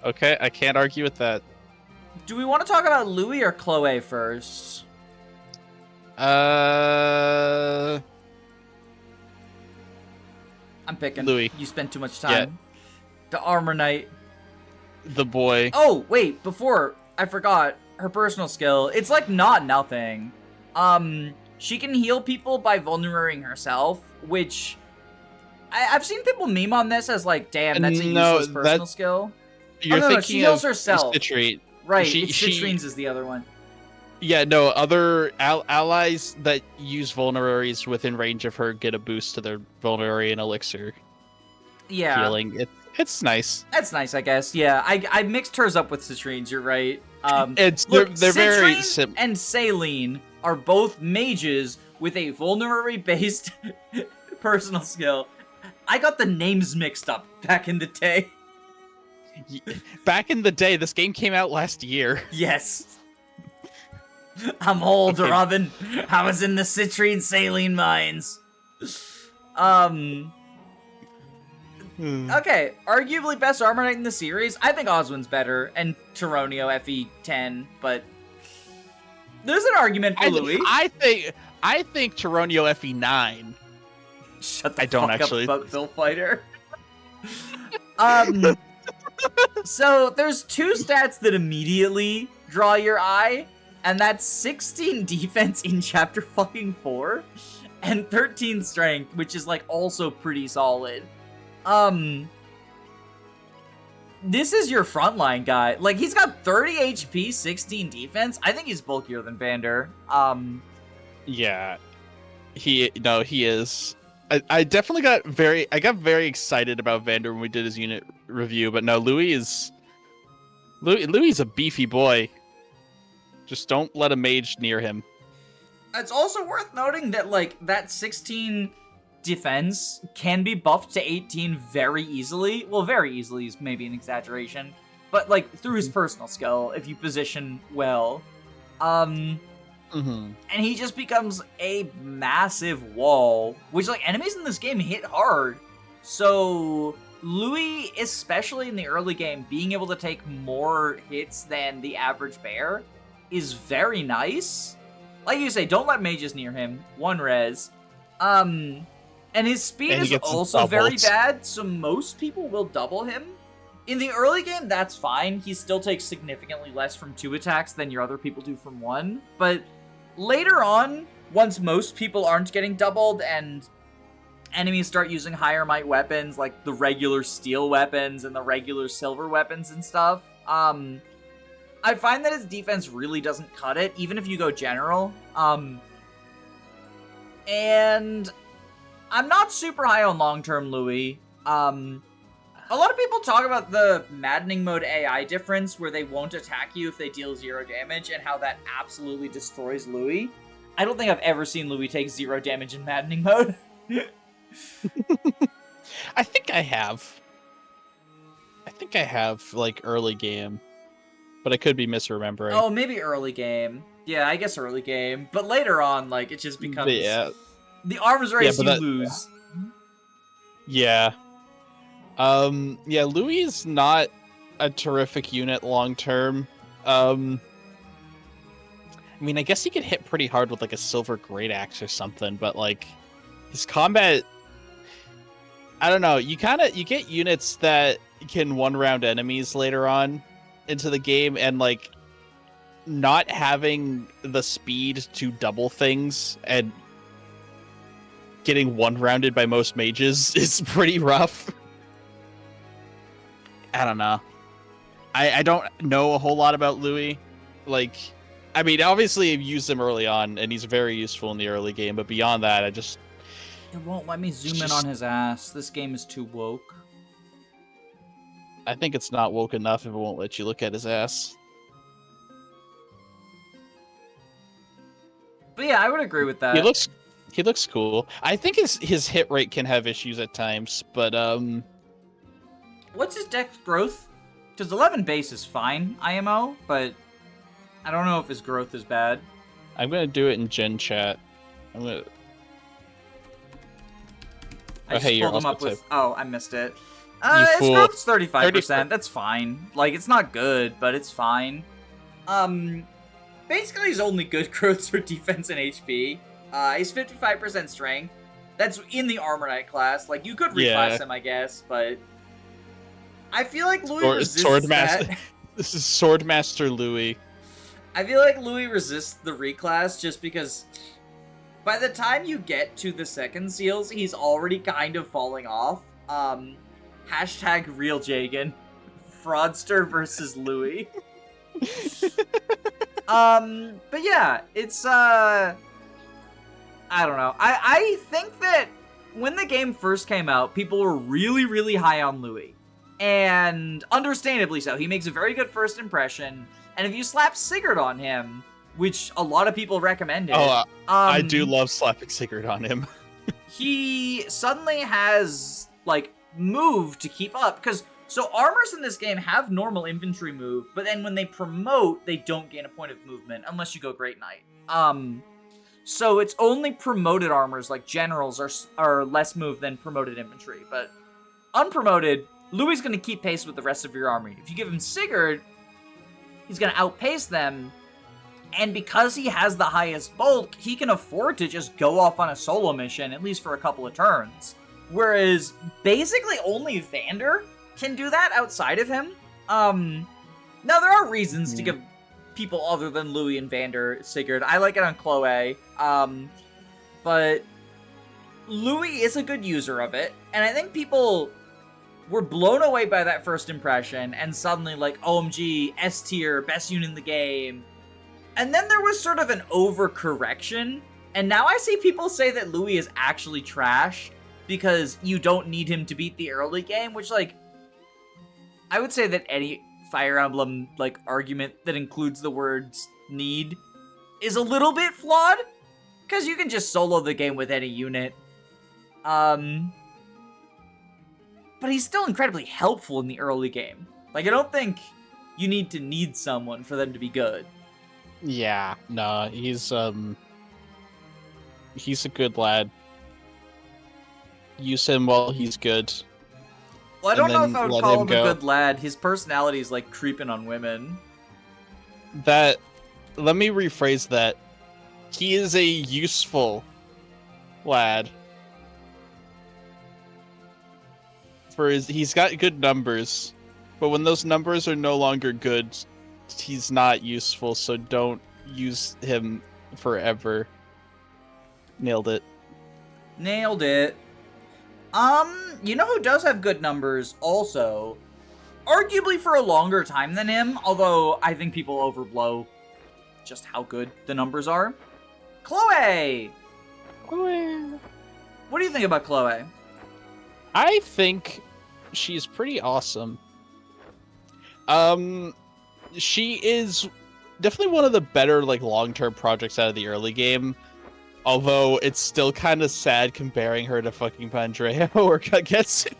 Okay, I can't argue with that. Do we want to talk about Louis or Chloe first? I'm picking Louis. You spent too much time. Yeah. The Armor Knight. The boy. Oh, wait, before I forgot her personal skill. It's like not nothing. She can heal people by vulnerating herself, which I've seen people meme on this as like, damn, that's a useless personal skill. You're no, thinking she heals herself. Citrine. Right, Citrine's is the other one. Yeah, no, other allies that use vulneraries within range of her get a boost to their vulnerary and elixir. Yeah. Healing. It's nice. That's nice, I guess. Yeah, I mixed hers up with Citrine's, you're right. They're very Citrine and Saline are both mages with a vulnerary-based personal skill. I got the names mixed up back in the day. Back in the day, this game came out last year. Yes. I'm old, Okay. Robin. I was in the citrine saline mines. Okay, arguably best Armor Knight in the series. I think Oswin's better, and Taronio FE10, but there's an argument for Louis. I think Taronio FE9. Shut the I don't fuck actually. up about Bill Fighter. So there's two stats that immediately draw your eye, and that's 16 defense in chapter fucking 4 and 13 strength, which is like also pretty solid. This is your frontline guy. Like, he's got 30 HP, 16 defense. I think he's bulkier than Vander. Yeah. He is. I definitely got very excited about Vander when we did his unit review, but no, Louis is a beefy boy. Just don't let a mage near him. It's also worth noting that, like, that 16 defense can be buffed to 18 very easily. Well, very easily is maybe an exaggeration, but, like, through his personal skill, if you position well. And he just becomes a massive wall, which, like, enemies in this game hit hard. So Louis, especially in the early game, being able to take more hits than the average bear is very nice. Like you say, don't let mages near him. 1 res. And his speed is also very bad, so most people will double him. In the early game, that's fine. He still takes significantly less from 2 attacks than your other people do from 1. But later on, once most people aren't getting doubled and enemies start using higher might weapons, like the regular steel weapons and the regular silver weapons and stuff, I find that his defense really doesn't cut it, even if you go general. And I'm not super high on long-term Louis. A lot of people talk about the maddening mode AI difference, where they won't attack you if they deal 0 damage, and how that absolutely destroys Louis. I don't think I've ever seen Louis take 0 damage in maddening mode. I think I have, like, early game, but I could be misremembering. Oh, maybe early game. Yeah, I guess early game. But later on, like, it just becomes... Yeah. The arms race, you lose. Yeah. Yeah, Louis is not a terrific unit long term. I mean, I guess he could hit pretty hard with, like, a silver great axe or something, but, like, his combat... I don't know, you get units that can one-round enemies later on into the game, and, like, not having the speed to double things and getting one-rounded by most mages is pretty rough. I don't know. I don't know a whole lot about Louis. Like, I mean, obviously I've used him early on, and he's very useful in the early game, but beyond that, It won't let me zoom in on his ass. This game is too woke. I think it's not woke enough if it won't let you look at his ass. But yeah, I would agree with that. He looks cool. I think his hit rate can have issues at times, but what's his dex growth? Because 11 base is fine, IMO, but I don't know if his growth is bad. I'm gonna do it in Gen chat. I just pulled him up with... Oh, I missed it. His growth's 35%. That's fine. Like, it's not good, but it's fine. Basically, his only good growths are defense and HP. He's 55% strength. That's in the Armor Knight class. Like, you could reclass him, I guess, but... I feel like Louis resists that. This is Swordmaster Louis. I feel like Louis resists the reclass just because... by the time you get to the second seals, he's already kind of falling off. Hashtag real Jagan. Fraudster versus Louis. But yeah, it's, I don't know. I think that when the game first came out, people were really, really high on Louis. And understandably so. He makes a very good first impression. And if you slap Sigurd on him, which a lot of people recommended. I do love slapping Sigurd on him. He suddenly has, like, move to keep up. Because So armors in this game have normal infantry move, but then when they promote, they don't gain a point of movement unless you go Great Knight. So it's only promoted armors like generals are less move than promoted infantry, but unpromoted, Louis is going to keep pace with the rest of your army. If you give him Sigurd, he's going to outpace them, and because he has the highest bulk, he can afford to just go off on a solo mission, at least for a couple of turns. Whereas basically only Vander can do that outside of him. Now there are reasons to give people other than Louis and Vander Sigurd. I like it on Chloe, but Louis is a good user of it, and I think people were blown away by that first impression, and suddenly like, OMG, S tier, best unit in the game. And then there was sort of an overcorrection, and now I see people say that Louis is actually trash because you don't need him to beat the early game, which, like, I would say that any Fire Emblem, like, argument that includes the words need is a little bit flawed, because you can just solo the game with any unit. But he's still incredibly helpful in the early game. Like, I don't think you need someone for them to be good. Yeah, no, he's a good lad. Use him while he's good. Well, I don't know if I would call him a good lad. His personality is like creeping on women. Let me rephrase that. He is a useful lad. He's got good numbers, but when those numbers are no longer good, he's not useful, so don't use him forever. Nailed it. Nailed it. You know who does have good numbers also? Arguably for a longer time than him, although I think people overblow just how good the numbers are. Chloe! Chloe. What do you think about Chloe? I think she's pretty awesome. She is definitely one of the better, like, long-term projects out of the early game. Although it's still kind of sad comparing her to fucking Pandrea or Kagetsu.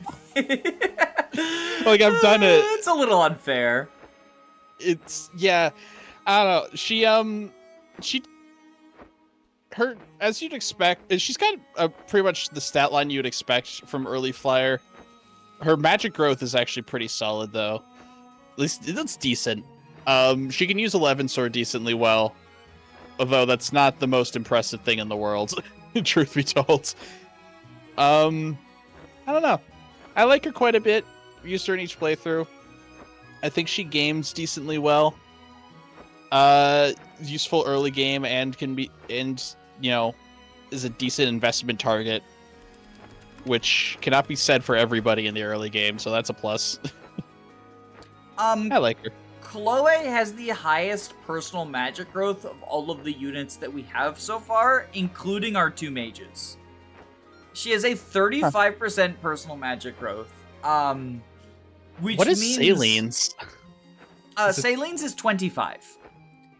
Like, I've done it. It's a little unfair. Yeah, I don't know. As you'd expect, she's got pretty much the stat line you'd expect from early Flyer. Her magic growth is actually pretty solid, though. At least it's decent. She can use 11 sword decently well. Although that's not the most impressive thing in the world, truth be told. I don't know. I like her quite a bit. Used her in each playthrough. I think she games decently well. Useful early game and is a decent investment target, which cannot be said for everybody in the early game, so that's a plus. I like her. Chloe has the highest personal magic growth of all of the units that we have so far, including our two mages. She has a 35% personal magic growth. Which what is means... Salene's? Salene's is 25.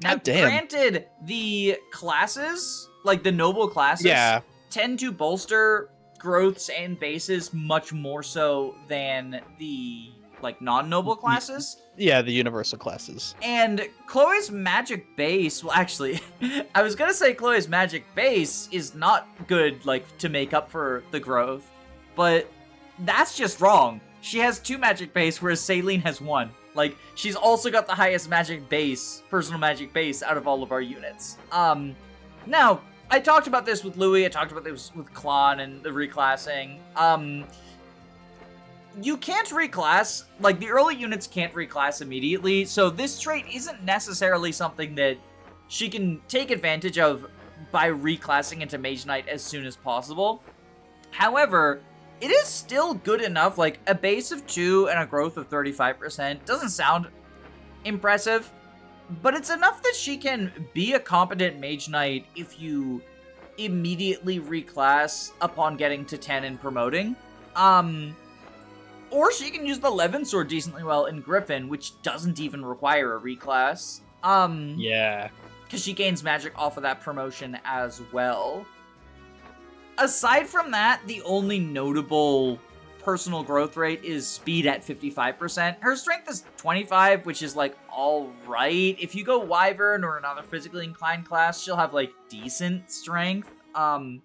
Now, God damn. Granted, the classes, like the noble classes, tend to bolster growths and bases much more so than the like non-noble classes. Yeah, the universal classes. And Chloe's magic base, well actually, I was gonna say Chloe's magic base is not good, like, to make up for the growth, but that's just wrong. She has 2 magic base, whereas Salene has 1. Like, she's also got the highest magic base, personal magic base, out of all of our units. Now, I talked about this with Louis, I talked about this with Klon and the reclassing. You can't reclass, like, the early units can't reclass immediately, so this trait isn't necessarily something that she can take advantage of by reclassing into Mage Knight as soon as possible. However, it is still good enough, like, a base of 2 and a growth of 35% doesn't sound impressive, but it's enough that she can be a competent Mage Knight if you immediately reclass upon getting to 10 and promoting. Or she can use the 11 sword decently well in Griffin, which doesn't even require a reclass. Yeah. Because she gains magic off of that promotion as well. Aside from that, the only notable personal growth rate is speed at 55%. Her strength is 25, which is, like, alright. If you go Wyvern or another physically inclined class, she'll have, like, decent strength. And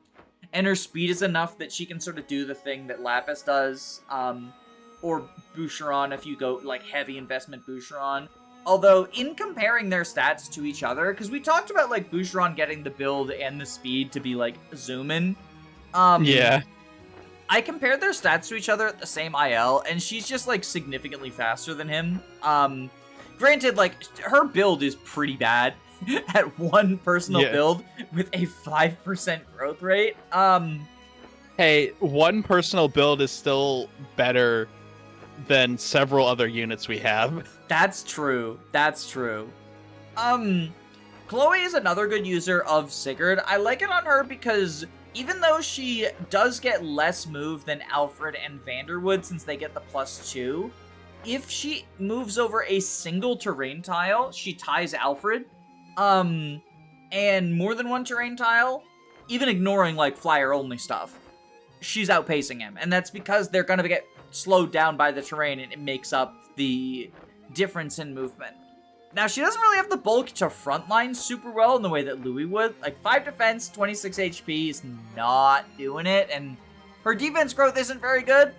her speed is enough that she can sort of do the thing that Lapis does. Or Boucheron if you go, like, heavy investment Boucheron. Although, in comparing their stats to each other, because we talked about, like, Boucheron getting the build and the speed to be, like, zoom-in. Yeah. I compared their stats to each other at the same IL, and she's just, like, significantly faster than him. Granted, like, her build is pretty bad at one personal build with a 5% growth rate. Hey, one personal build is still better than several other units we have. That's true. That's true. Chloe is another good user of Sigurd. I like it on her because even though she does get less move than Alfred and Vanderwood since they get the +2, if she moves over a single terrain tile, she ties Alfred. And more than one terrain tile, even ignoring, like, flyer-only stuff, she's outpacing him. And that's because they're gonna get slowed down by the terrain, and it makes up the difference in movement. Now, she doesn't really have the bulk to frontline super well in the way that Louis would. Like, 5 defense, 26 HP is not doing it, and her defense growth isn't very good.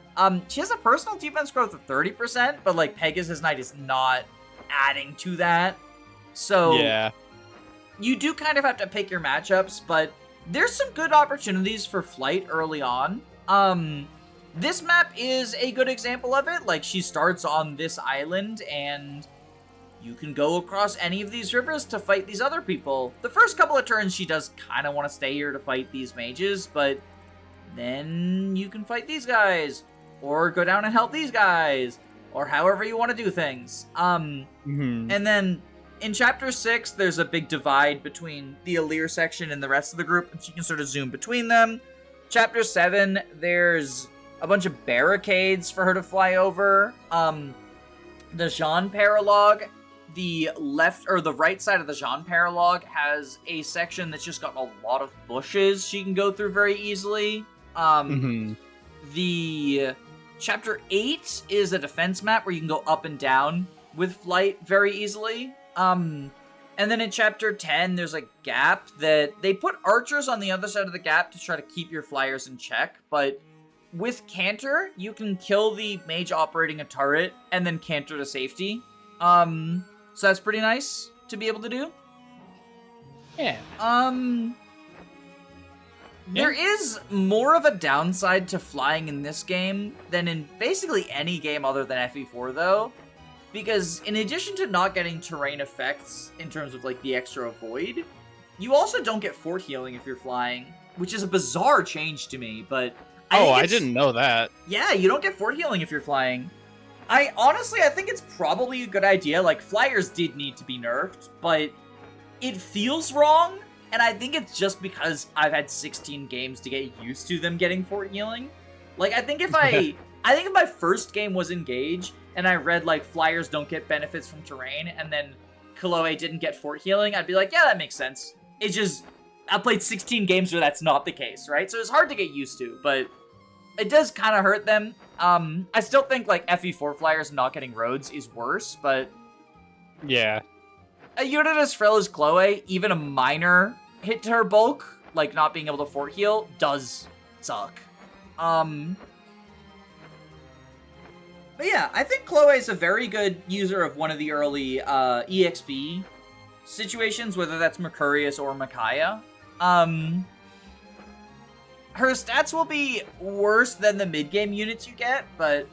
She has a personal defense growth of 30%, but, like, Pegasus Knight is not adding to that. So, yeah, you do kind of have to pick your matchups, but there's some good opportunities for flight early on. This map is a good example of it. Like, she starts on this island, and you can go across any of these rivers to fight these other people. The first couple of turns, she does kind of want to stay here to fight these mages, but then you can fight these guys, or go down and help these guys, or however you want to do things. And then in Chapter 6, there's a big divide between the Alir section and the rest of the group, and she can sort of zoom between them. Chapter 7, there's a bunch of barricades for her to fly over. The Jean Paralog, the left or the right side of the Jean Paralog has a section that's just got a lot of bushes she can go through very easily. The Chapter 8 is a defense map where you can go up and down with flight very easily. And then in Chapter 10, there's a gap that they put archers on the other side of the gap to try to keep your flyers in check, but with Canter, you can kill the mage operating a turret and then Canter to safety. So that's pretty nice to be able to do. Yeah. There is more of a downside to flying in this game than in basically any game other than FE4, though. Because in addition to not getting terrain effects in terms of, like, the extra avoid, you also don't get fort healing if you're flying, which is a bizarre change to me, but I didn't know that. Yeah, you don't get fort healing if you're flying. I think it's probably a good idea. Like, flyers did need to be nerfed, but it feels wrong, and I think it's just because I've had 16 games to get used to them getting fort healing. Like, I think if my first game was Engage, and I read, like, flyers don't get benefits from terrain, and then Chloe didn't get fort healing, I'd be like, yeah, that makes sense. It's just, I played 16 games where that's not the case, right? So it's hard to get used to, but it does kind of hurt them. I still think, like, FE4 flyers not getting roads is worse, but yeah. A unit as frail as Chloe, even a minor hit to her bulk, like not being able to fort heal, does suck. But yeah, I think Chloe is a very good user of one of the early EXP situations, whether that's Mercurius or Micaiah. Her stats will be worse than the mid-game units you get, but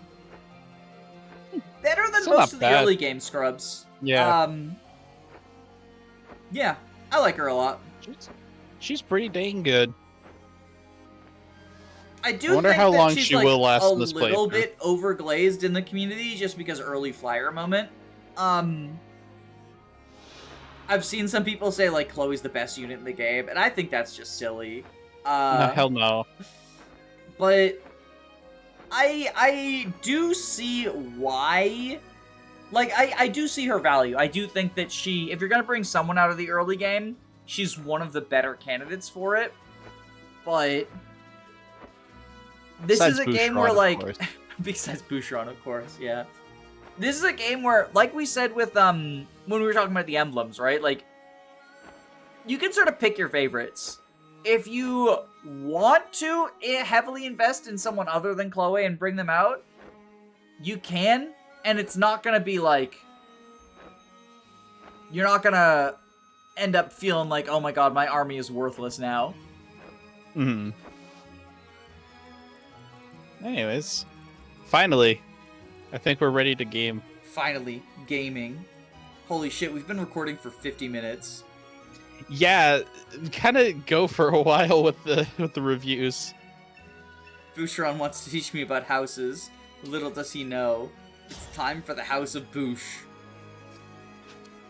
better than most of the early game scrubs. Yeah. Yeah, I like her a lot. She's pretty dang good. I wonder how long she will last in this playthrough. A little bit overglazed in the community just because early flyer moment. I've seen some people say, like, Chloe's the best unit in the game, and I think that's just silly. No, hell no. But I do see why. Like, I do see her value. I do think that if you're gonna bring someone out of the early game, she's one of the better candidates for it. But This Besides is a game Boucheron, where, of like, course. besides Boucheron, of course, yeah. This is a game where, like we said with, when we were talking about the emblems, right? Like, you can sort of pick your favorites. If you want to heavily invest in someone other than Chloe and bring them out, you can, and it's not gonna be like, you're not gonna end up feeling like, oh my god, my army is worthless now. Hmm. Anyways, finally, I think we're ready to game. Finally, gaming. Holy shit, we've been recording for 50 minutes. Yeah, kind of go for a while with the reviews. Boucheron wants to teach me about houses. Little does he know, it's time for the House of Bouche.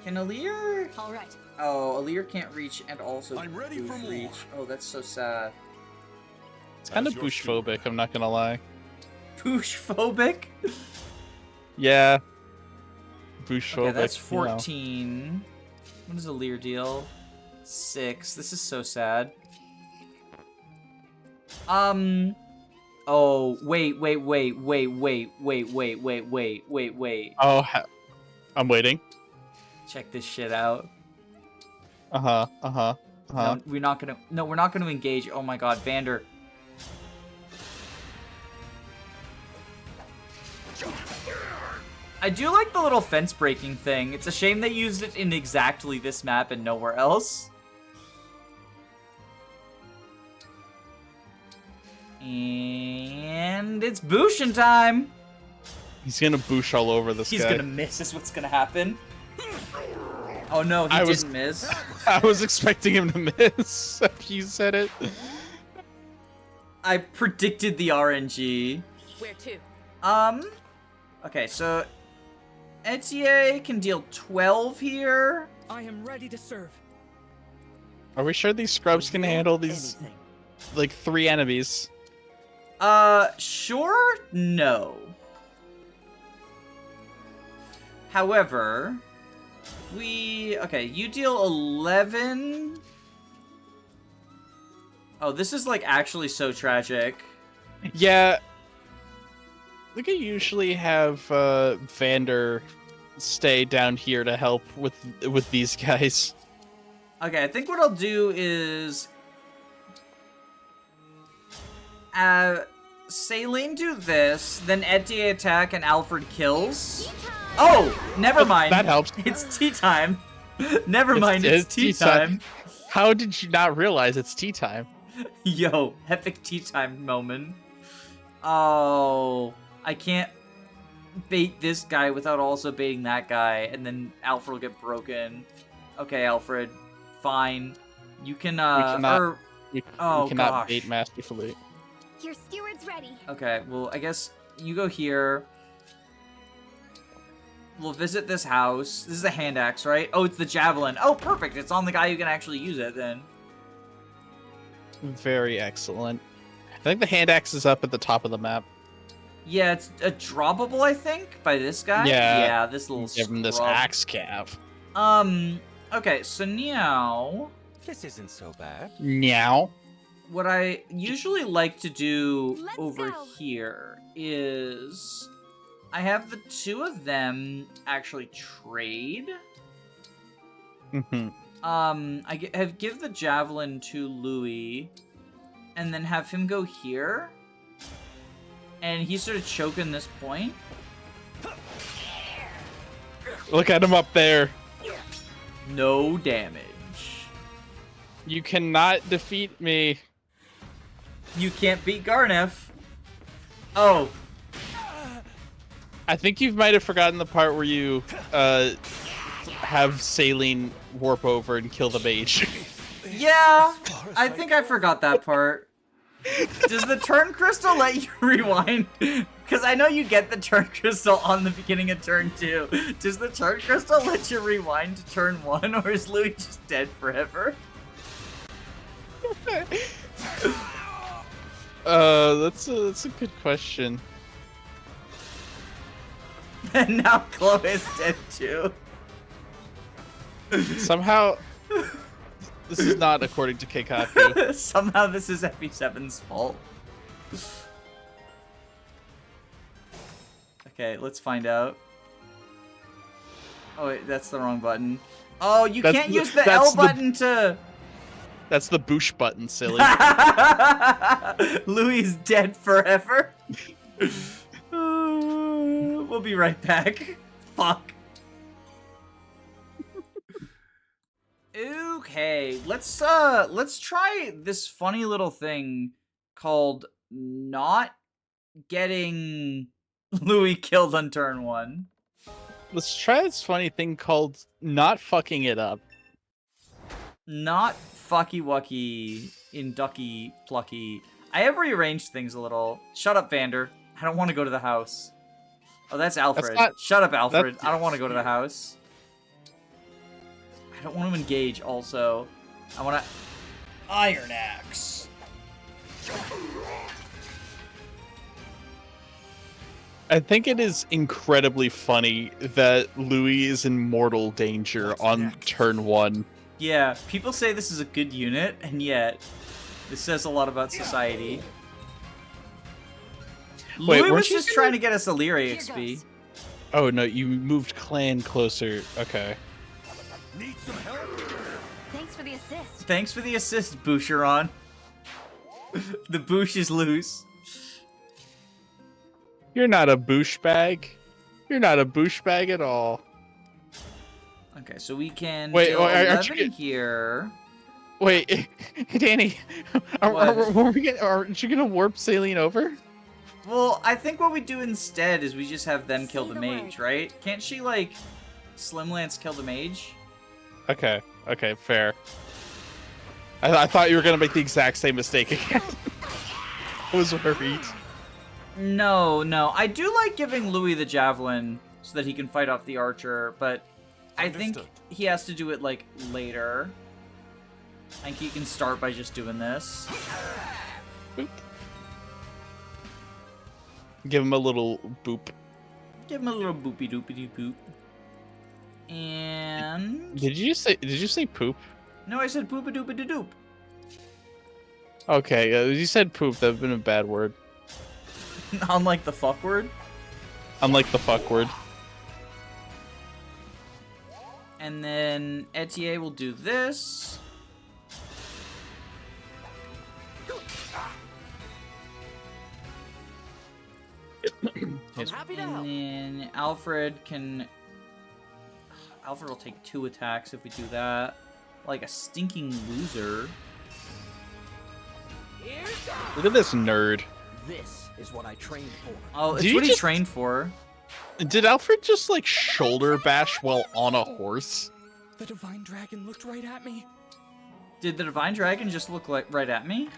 Can Alir? All right. Oh, Alir can't reach, and also I'm ready Bouche for more. reach. Oh, that's so sad. It's kind of As your Bouche-phobic, I'm not gonna lie. Bouche phobic? Yeah. Bouche-phobic. Okay, that's you know. 14. What does Alir deal? 6. This is so sad. Oh, wait. Oh, I'm waiting. Check this shit out. Uh-huh. No, we're not gonna engage. Oh my god, Vander. I do like the little fence breaking thing. It's a shame they used it in exactly this map and nowhere else. And it's Boucheron time. He's gonna Bouche all over this He's guy. gonna miss is what's gonna happen. Oh no, he I was- didn't miss. I was expecting him to miss after you said it. I predicted the RNG. Where to? Okay, so Etier can deal 12 here. I am ready to serve. Are we sure these scrubs can handle these, Anything. like, 3 enemies? Sure? No. However, okay, you deal 11. Oh, this is, like, actually so tragic. Yeah. I think I usually have Vander stay down here to help with these guys. Okay, I think what I'll do is... Saline do this, then Etier attack and Alfred kills. Oh, never mind. That helps. It's tea time. Never mind, it's tea time. How did you not realize it's tea time? Yo, epic tea time moment. Oh, I can't bait this guy without also baiting that guy, and then Alfred will get broken. Okay, Alfred, fine. You can, We oh, cannot gosh. bait masterfully. Your steward's ready. Okay, well, I guess you go here. We'll visit this house. This is a hand axe, right? Oh, it's the javelin. Oh, perfect. It's on the guy who can actually use it, then. Very excellent. I think the hand axe is up at the top of the map. Yeah, it's a droppable, I think, by this guy. Yeah. Yeah, this little Give him this scrub. axe calf. Okay, so now... This isn't so bad. Meow. What I usually like to do Let's over go. here is... I have the two of them actually trade. Mm-hmm. Give the javelin to Louis, and then have him go here, and he's sort of choking this point. Look at him up there. No damage. You cannot defeat me. You can't beat Garnef. Oh, I think you might have forgotten the part where you have Saline warp over and kill the mage. yeah. I think I forgot that part. Does the turn crystal let you rewind? Because I know you get the turn crystal on the beginning of turn 2. Does the turn crystal let you rewind to turn 1, or is Louis just dead forever? That's a good question. And now Chloe is dead too. Somehow, this is not according to Keikaku. Somehow this is FE7's fault. Okay, let's find out. Oh wait, that's the wrong button. Oh, you That's can't the- use the that's L the- button to... That's the Bouche button, silly. Louis is dead forever. We'll be right back. Fuck. Okay, let's try this funny little thing called not getting Louis killed on turn 1. Let's try this funny thing called not fucking it up. Not fucky wucky in ducky plucky. I have rearranged things a little. Shut up, Vander. I don't want to go to the house. Oh, that's Alfred. Shut up, Alfred. I don't want to go to the house. I don't want to engage, also. I want to... Iron Axe. I think it is incredibly funny that Louis is in mortal danger on turn 1. Yeah, people say this is a good unit, and yet this says a lot about society. Wait, Louis weren't was you just gonna- trying to get us Illyria Here XP. goes. Oh no, you moved clan closer. Okay. Need some help? Thanks for the assist. Thanks for the assist, Boucheron. The Bouche is loose. You're not a Bouche bag. You're not a Bouche bag at all. Okay, so we can Wait, deal aren't 11 you here. Wait, Danny, What? aren't you gonna warp Saline over? Well, I think what we do instead is we just have them kill Say the the mage, word. right? Can't she, like, Slim Lance kill the mage? Okay, fair. I thought you were gonna make the exact same mistake again. I was worried. No. I do like giving Louis the javelin so that he can fight off the archer, but I think Understood. he has to do it, like, later. I think he can start by just doing this. Boop. Give him a little boop. Give him a little boopy doopy boop. And... Did you say poop? No, I said boopy doopy doop. Okay, you said poop. That would have been a bad word. Unlike the fuck word. Unlike the fuck word. And then Etier will do this. I'm happy to help. And then Alfred can... Alfred will take 2 attacks if we do that. Like a stinking loser. Here goes. Look at this nerd. This is what I trained for. Oh, it's Did you what he just- trained for. Did Alfred just like shoulder bash while on a horse? The divine dragon looked right at me. Did the Divine Dragon just look like right at me?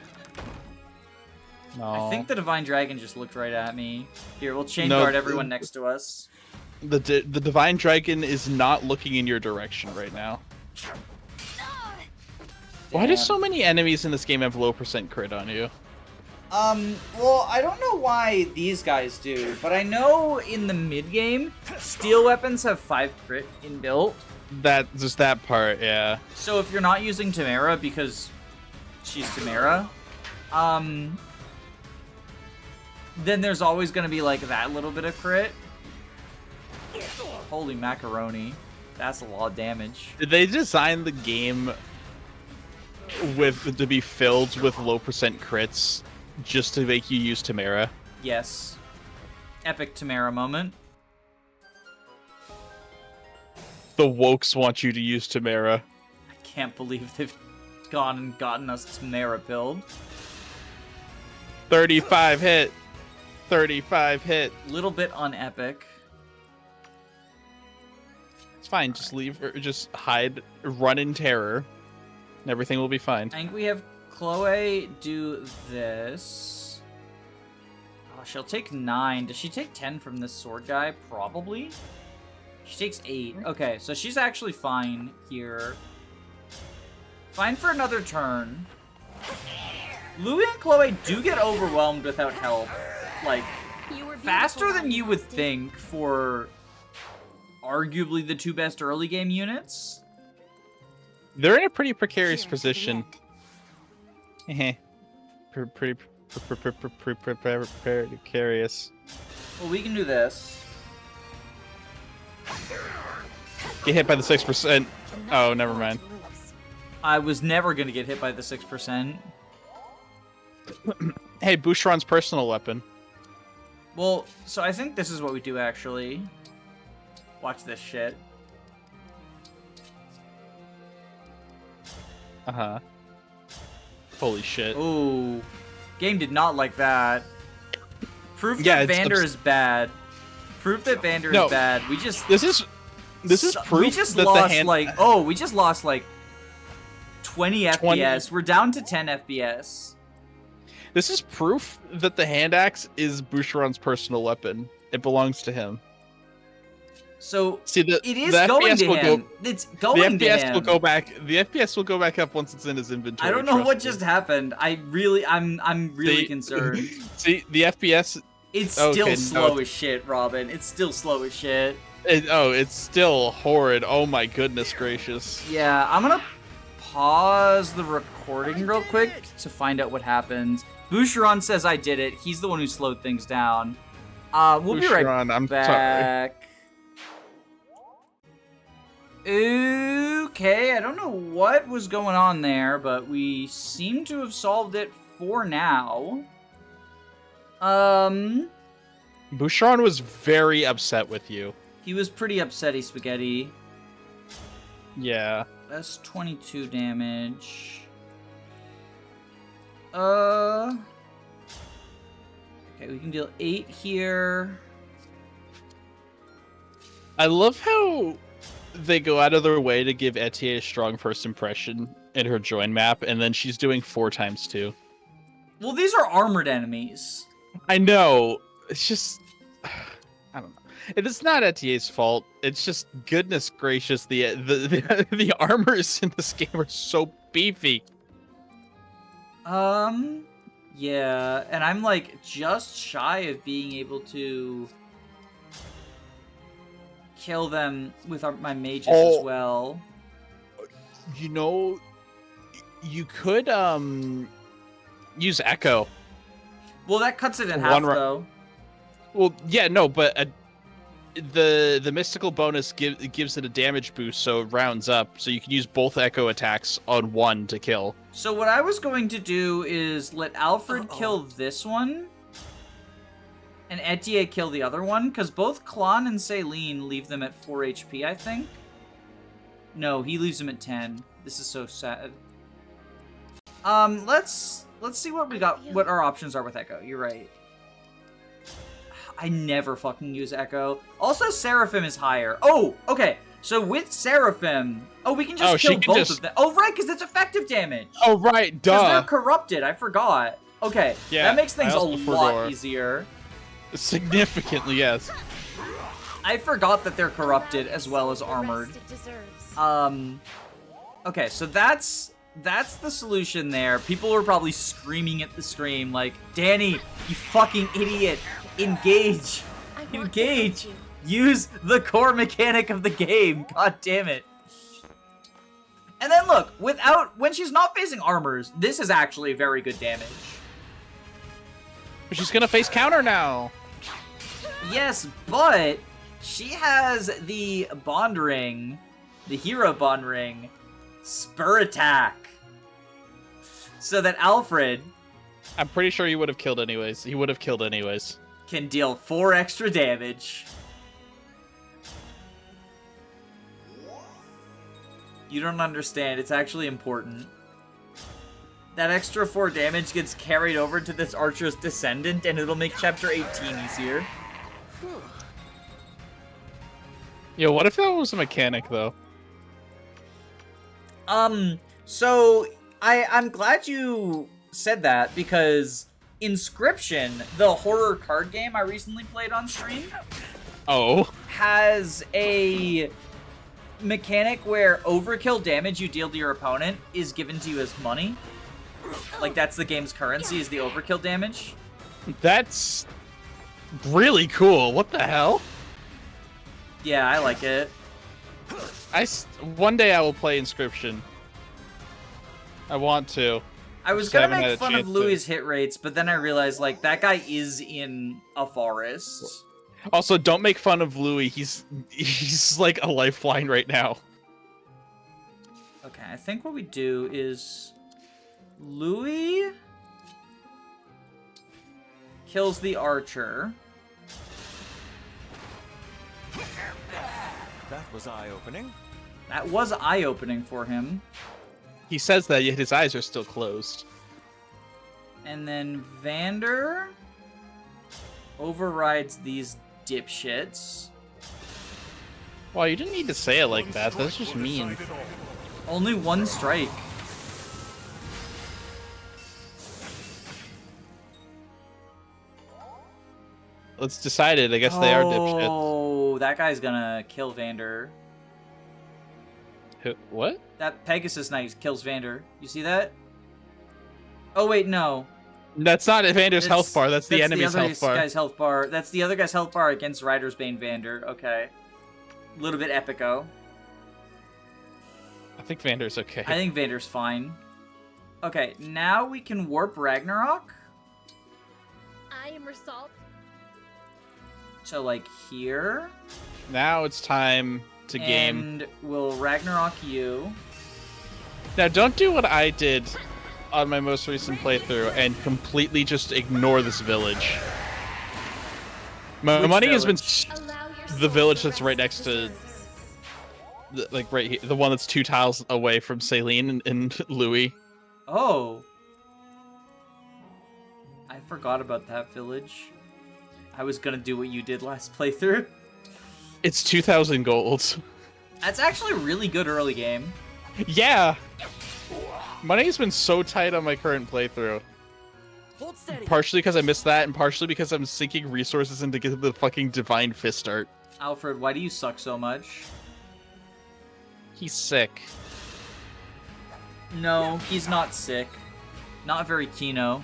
No. I think the Divine Dragon just looked right at me. Here, we'll chain No, guard everyone next to us. the divine dragon is not looking in your direction right now. Why do Damn. so many enemies in this game have low % crit on you? Well, I don't know why these guys do, but I know in the mid-game, steel weapons have 5 crit inbuilt. That just that part, yeah. So if you're not using Tamara because she's Tamara, then there's always going to be like that little bit of crit. Holy macaroni. That's a lot of damage. Did they design the game to be filled with low % crits just to make you use Tamara? Yes. Epic Tamara moment. The wokes want you to use Tamara. I can't believe they've gone and gotten us Tamara build. 35 hit. 35 hit. Little bit unepic. It's fine. Just leave or just hide, run in terror, and everything will be fine. I think we have Chloe do this. Oh, she'll take 9. Does she take 10 from this sword guy? Probably. She takes 8. Okay, so she's actually fine here. Fine for another turn. Louis and Chloe do get overwhelmed without help. Like, You were faster beautiful than you would Steve. think for arguably the 2 best early game units. They're in a pretty precarious Cheers to the position. end. Pretty precarious. Well, we can do this. Get hit by the 6%. Oh, never mind. I was never gonna get hit by the 6%. Hey, Boucheron's personal weapon. Well, so I think this is what we do, actually. Watch this shit. Uh-huh. Holy shit. Ooh. Game did not like that. Proof Yeah, that it's Vander is bad. Proof that Vander No. is bad. We just... This is proof we just that lost, the hand... like... Oh, we just lost, like, 20 20. FPS. We're down to 10 FPS. This is proof that the hand axe is Boucheron's personal weapon. It belongs to him. So, See, it is the going FPS to will him. go, It's going the to FPS him. will go back. The FPS will go back up once it's in his inventory. I don't know trust what me. just happened. I'm really concerned. See, the FPS. It's still Okay, slow no. as shit, Robin. It's still slow as shit. It's still horrid. Oh my goodness gracious. Yeah, I'm gonna pause the recording real quick to find out what happened. Boucheron says I did it. He's the one who slowed things down. We'll be right Boucheron, I'm sorry. back. Okay, I don't know what was going on there, but we seem to have solved it for now. Boucheron was very upset with you. He was pretty upsetty, Spaghetti. Yeah. That's 22 damage. Okay, we can deal 8 here. I love how they go out of their way to give Etienne a strong first impression in her join map, and then she's doing 4 times 2. Well, these are armored enemies. I know. It's just... I don't know. It's not Etienne's fault. It's just, goodness gracious, the armors in this game are so beefy. Yeah, and I'm like just shy of being able to kill them with my mages as well. You know, you could use Echo. Well, that cuts it in One half, though. Well, yeah, no, but the mystical bonus gives it a damage boost, so it rounds up. So you can use both Echo attacks on one to kill. So what I was going to do is let Alfred kill this one, and Etienne kill the other one, because both Klon and Celine leave them at 4 HP, I think. No, he leaves them at 10. This is so sad. Let's see what we got, what our options are with Echo. You're right. I never fucking use Echo. Also, Seraphim is higher. Oh, okay. So with Seraphim, we can just kill both of them. Oh, right, because it's effective damage. Oh, right, duh. Because they're corrupted. I forgot. Okay, Yeah, that makes things a also lot forgot. easier. Significantly, yes. I forgot that they're corrupted as well as armored. Okay, so that's the solution there. People were probably screaming at the stream like, Danny, you fucking idiot. Engage. Engage. Use the core mechanic of the game. God damn it. And then look, when she's not facing armors, this is actually very good damage. But she's gonna face counter now. Yes, but she has the bond ring, the hero bond ring, spur attack. So that Alfred... I'm pretty sure he would have killed anyways. He would have killed anyways. Can deal 4 extra damage. You don't understand. It's actually important. That extra 4 damage gets carried over to this Archer's Descendant, and it'll make Chapter 18 easier. Yo, what if that was a mechanic, though? So, I'm glad you said that, because Inscription, the horror card game I recently played on stream, has a mechanic where overkill damage you deal to your opponent is given to you as money. Like, that's the game's currency, is the overkill damage. That's really cool. What the hell? Yeah, I like it. One day I will play Inscription. I want to. I was gonna make fun of Louis' hit rates, but then I realized, like, that guy is in a forest. Also, don't make fun of Louis. He's like a lifeline right now. Okay, I think what we do is Louis kills the archer. That was eye-opening. That was eye-opening for him. He says that, yet his eyes are still closed. And then Vander overrides these dipshits. Well, you didn't need to say it like that. That's just mean. Only one strike. Let's decide it. I guess they are dipshits. Oh, that guy's gonna kill Vander. What? That Pegasus Knight kills Vander. You see that? Oh wait, no. That's not Vander's health bar. That's the enemy's health bar. Guy's health bar. That's the other guy's health bar against Rider's Bane Vander. Okay. A little bit epico. I think Vander's okay. I think Vander's fine. Okay, now we can warp Ragnarok. I am Result. So like here. Now it's time to game. And we'll Ragnarok you. Now don't do what I did on my most recent playthrough and completely just ignore this village. My Which money has been the village that's right next to, like right here, the one that's 2 tiles away from Celine and Louis. Oh. I forgot about that village. I was gonna do what you did last playthrough. It's 2,000 gold. That's actually a really good early game. Yeah. Money's been so tight on my current playthrough. Hold steady. Partially because I missed that, and partially because I'm sinking resources into get the fucking Divine Fist art. Alfred, why do you suck so much? He's sick. No, he's not sick. Not very Kino.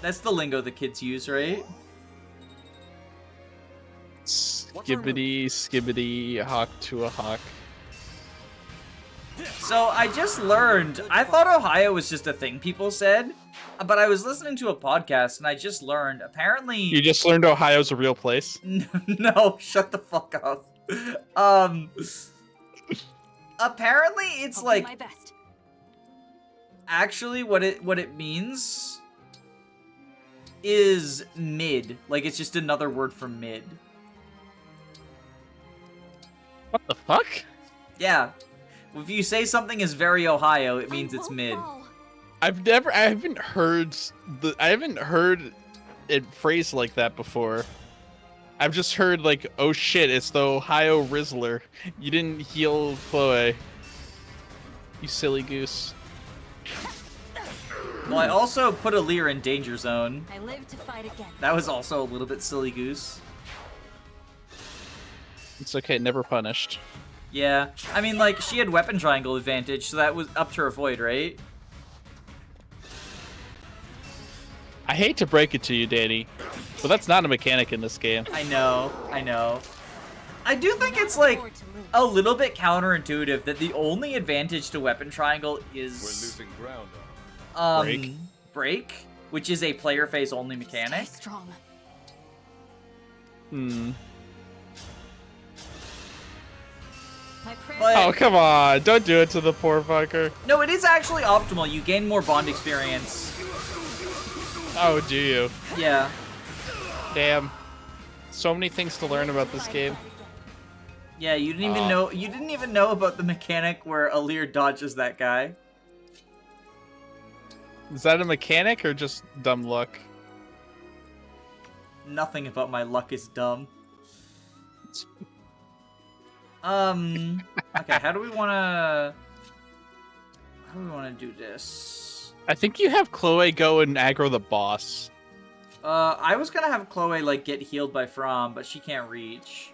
That's the lingo the kids use, right? Skibbity, skibbity, hawk to a hawk. So I just learned, I thought Ohio was just a thing people said, but I was listening to a podcast and I just learned, apparently... You just learned Ohio's a real place? No, shut the fuck up. Apparently it's I'll do like, my best. actually what it means is mid. Like it's just another word for mid. What the fuck? Yeah. If you say something is very Ohio, it means it's mid. I haven't heard it phrased like that before. I've just heard like, oh shit, it's the Ohio Rizzler. You didn't heal Chloe. You silly goose. Well, I also put Alear in danger zone. I live to fight again. That was also a little bit silly goose. It's okay, never punished. Yeah, I mean, like, she had weapon triangle advantage, so that was up to her void, right? I hate to break it to you, Danny, but that's not a mechanic in this game. I know. I do think it's, like, a little bit counterintuitive that the only advantage to weapon triangle is... We're losing ground. Break, which is a player phase only Stay mechanic. strong. Hmm. My prayers. But- Oh, come on. Don't do it to the poor fucker. No, it is actually optimal. You gain more bond experience. Oh, do you? Yeah. Damn. So many things to learn about this game. Yeah, you didn't even know. You didn't even know about the mechanic where Alear dodges that guy. Is that a mechanic or just dumb luck? Nothing about my luck is dumb. Okay, how do we wanna do this? I think you have Chloe go and aggro the boss. I was gonna have Chloe, like, get healed by From, but she can't reach.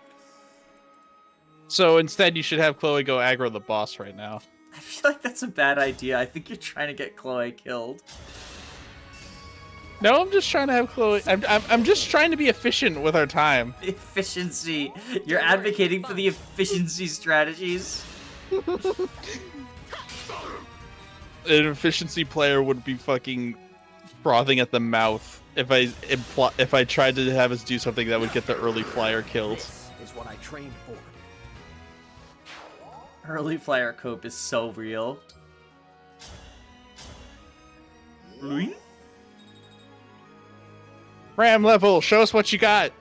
So instead, you should have Chloe go aggro the boss right now. I feel like that's a bad idea. I think you're trying to get Chloe killed. No, I'm just trying to have Chloe. I'm just trying to be efficient with our time. Efficiency. You're advocating for the efficiency strategies. An efficiency player would be fucking frothing at the mouth if I tried to have us do something that would get the early flyer killed. This is what I trained for. Early flyer cope is so real. Louis? Ram level, show us what you got.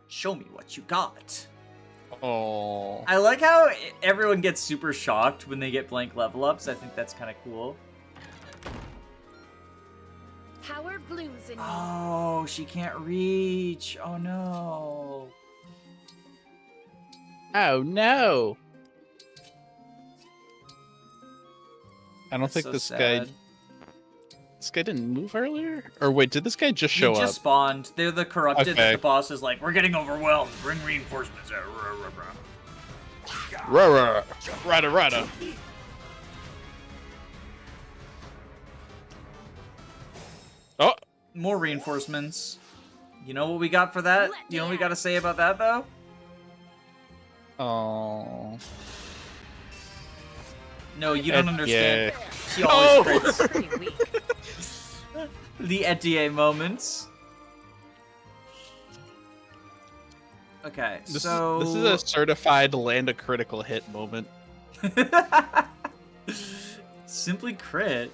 Show me what you got. Oh, I like how everyone gets super shocked when they get blank level ups. I think that's kind of cool. Power blooms in me. Oh, she can't reach. Oh no. oh no! I don't That's think so this sad. guy didn't move earlier. Or wait, did this guy just show He up? just spawned. They're the corrupted Okay. that the boss is like, we're getting overwhelmed. Bring reinforcements. Rara, rada rada. Oh, More reinforcements. You know what we got for that? You know what we got to say about that, though? oh. No, you don't understand. Yeah. She always Oh! crits. Pretty weak. The Etier moments. Okay, This so... is a certified land a critical hit moment. Simply crit?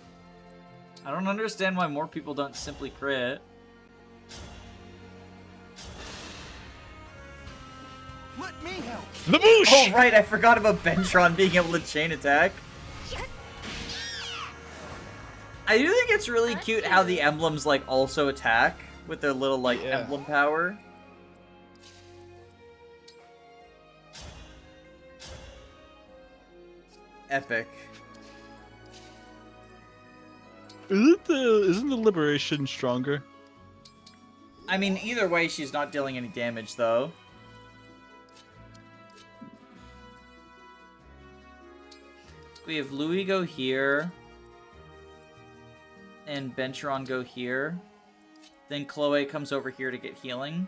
I don't understand why more people don't simply crit. Let me help. The moosh! Oh, right, I forgot about Boucheron being able to chain attack. I do think it's really cute how the emblems, like, also attack with their little, like, Yeah. emblem power. Epic. Isn't the liberation stronger? I mean, either way, she's not dealing any damage, though. We have Louis go here. And Boucheron go here. Then Chloe comes over here to get healing.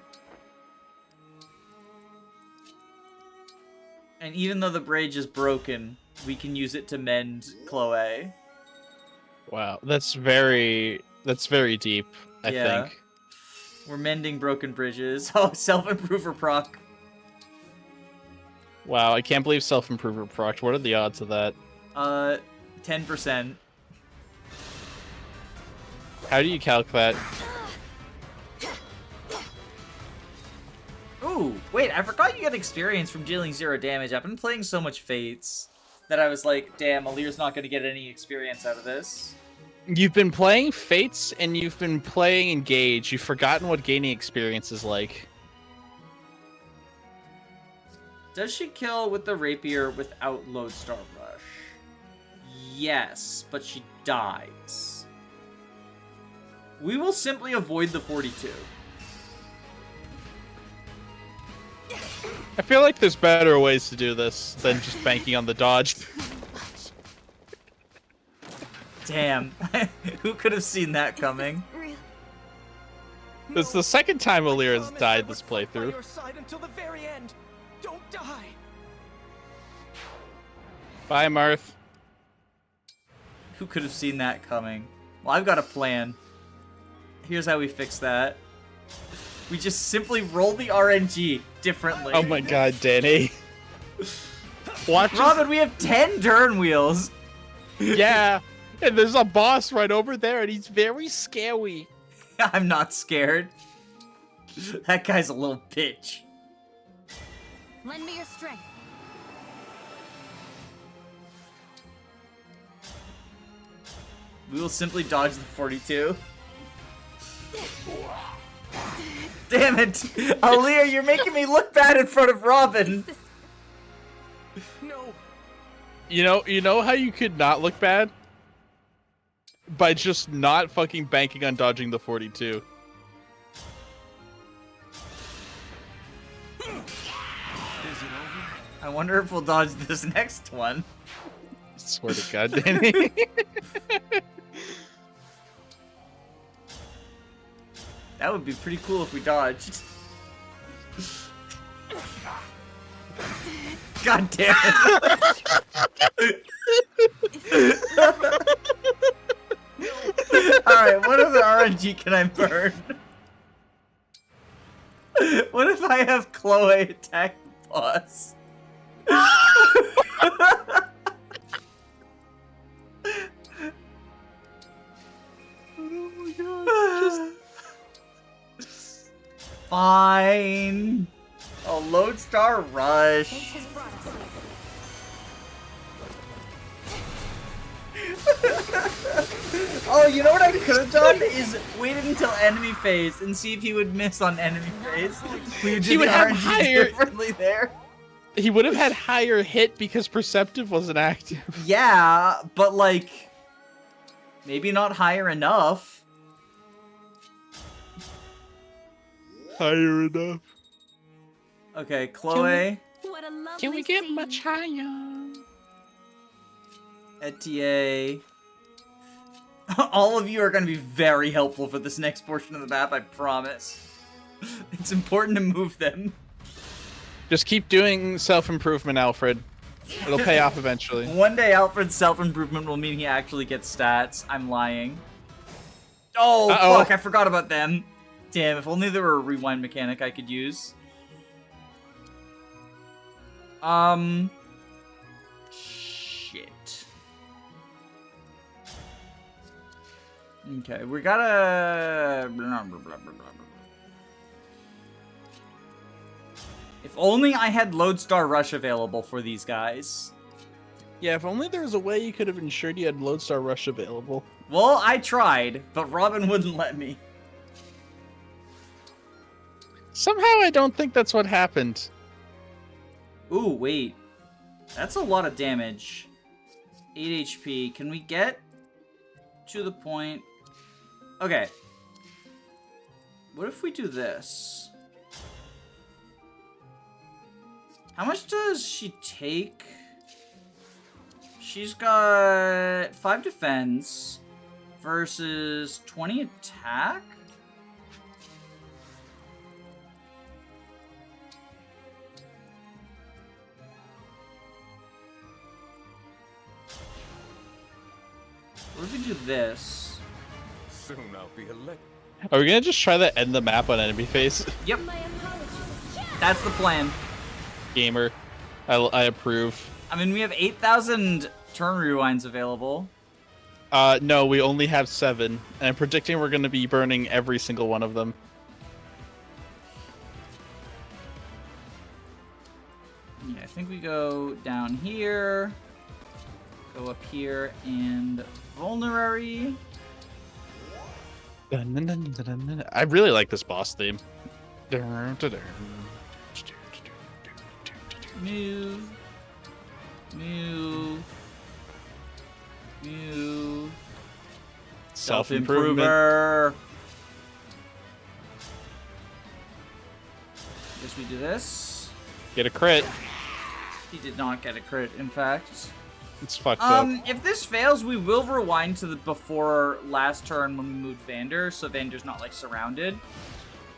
And even though the bridge is broken, we can use it to mend Chloe. Wow, that's very deep, I Yeah. think. We're mending broken bridges. Oh, self-improver proc. Wow, I can't believe self-improver proc. What are the odds of that? 10%. How do you calc that? Ooh, wait, I forgot you get experience from dealing 0 damage. I've been playing so much Fates that I was like, damn, Alir's not going to get any experience out of this. You've been playing Fates and you've been playing Engage. You've forgotten what gaining experience is like. Does she kill with the rapier without Lodestar Rush? Yes, but she dies. We will simply avoid the 42. I feel like there's better ways to do this than just banking on the dodge. Damn. Who could have seen that coming? Real. It's the second time Alir has Promise I died would this fight by playthrough. your side until the very end. Don't die. Bye, Marth. Who could have seen that coming? Well, I've got a plan. Here's how we fix that. We just simply roll the RNG differently. Oh my god, Danny. Watch Robin, we have 10 turn wheels. Yeah, and there's a boss right over there, and he's very scary. I'm not scared. That guy's a little bitch. Lend me your strength. We will simply dodge the 42. Damn it! Aaliyah, you're making me look bad in front of Robin! No. You know how you could not look bad? By just not fucking banking on dodging the 42. Is it over? I wonder if we'll dodge this next one. Swear to God, Danny. That would be pretty cool if we dodged. God damn it! Alright, what are the RNG can I burn? What if I have Chloe attack the boss? Fine. A Lodestar Fate Rush. has brought us here. Oh, you know what I could have done is waited until enemy phase and see if he would miss on enemy phase. We would do He would the have RNG higher- differently there. He would have had higher hit because Perceptive wasn't active. Yeah, but like maybe not higher enough. Higher enough. Okay, Chloe, What a lovely Can we get scene. much higher? Etier. All of you are going to be very helpful for this next portion of the map, I promise. It's important to move them. Just keep doing self-improvement, Alfred. It'll pay off eventually. One day Alfred's self-improvement will mean he actually gets stats. I'm lying. Oh, Uh-oh. fuck, I forgot about them. Damn, if only there were a rewind mechanic I could use. Shit. Okay, we gotta... blah, blah, blah, blah, blah. If only I had Lodestar Rush available for these guys. Yeah, if only there was a way you could have ensured you had Lodestar Rush available. Well, I tried, but Robin wouldn't let me. Somehow I don't think that's what happened. Ooh, wait. That's a lot of damage. 8 HP. Can we get to the point? Okay. What if we do this? How much does she take? She's got 5 defense versus 20 attack? What if we do this? Soon I'll be elected. Are we gonna just try to end the map on enemy face? Yep, My apologies. that's the plan. Gamer. I approve. I mean, we have 8,000 turn rewinds available. No, we only have 7. And I'm predicting we're gonna be burning every single one of them. Yeah, I think we go down here, go up here, and vulnerary. I really like this boss theme. Move. Move. Move. Self-improvement. Self-improver. Guess we do this. Get a crit. He did not get a crit, in fact. It's fucked up. If this fails, we will rewind to the before last turn when we moved Vander, so Vander's not, like, surrounded.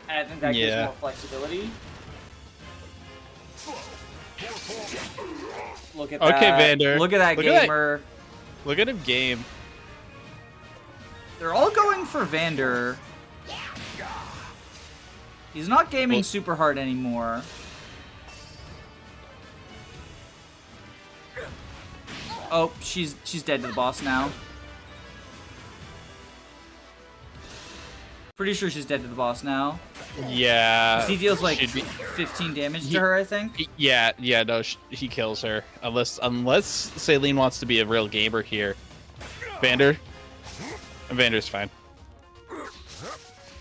And I think that gives Yeah. more flexibility. Look at Okay, that. Vander. Look at that Look at that. gamer. Look at him game. They're all going for Vander. He's not gaming Well- super hard anymore. Oh, she's dead to the boss now. Pretty sure she's dead to the boss now. Yeah. He deals like should be- 15 damage He- to her, I think. Yeah, no, he kills her. Unless Saline wants to be a real gamer here. Vander's fine.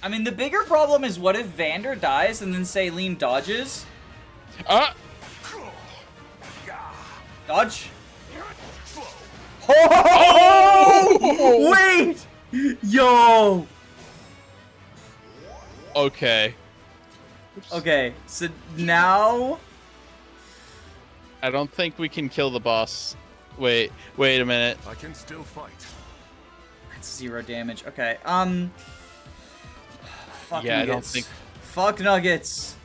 I mean, the bigger problem is what if Vander dies and then Saline dodges? Dodge. Oh! Wait! Yo! Okay. Okay, so now... I don't think we can kill the boss. Wait a minute. I can still fight. That's 0 damage. Okay, Fuck Yeah, I don't nuggets. think- Fuck nuggets.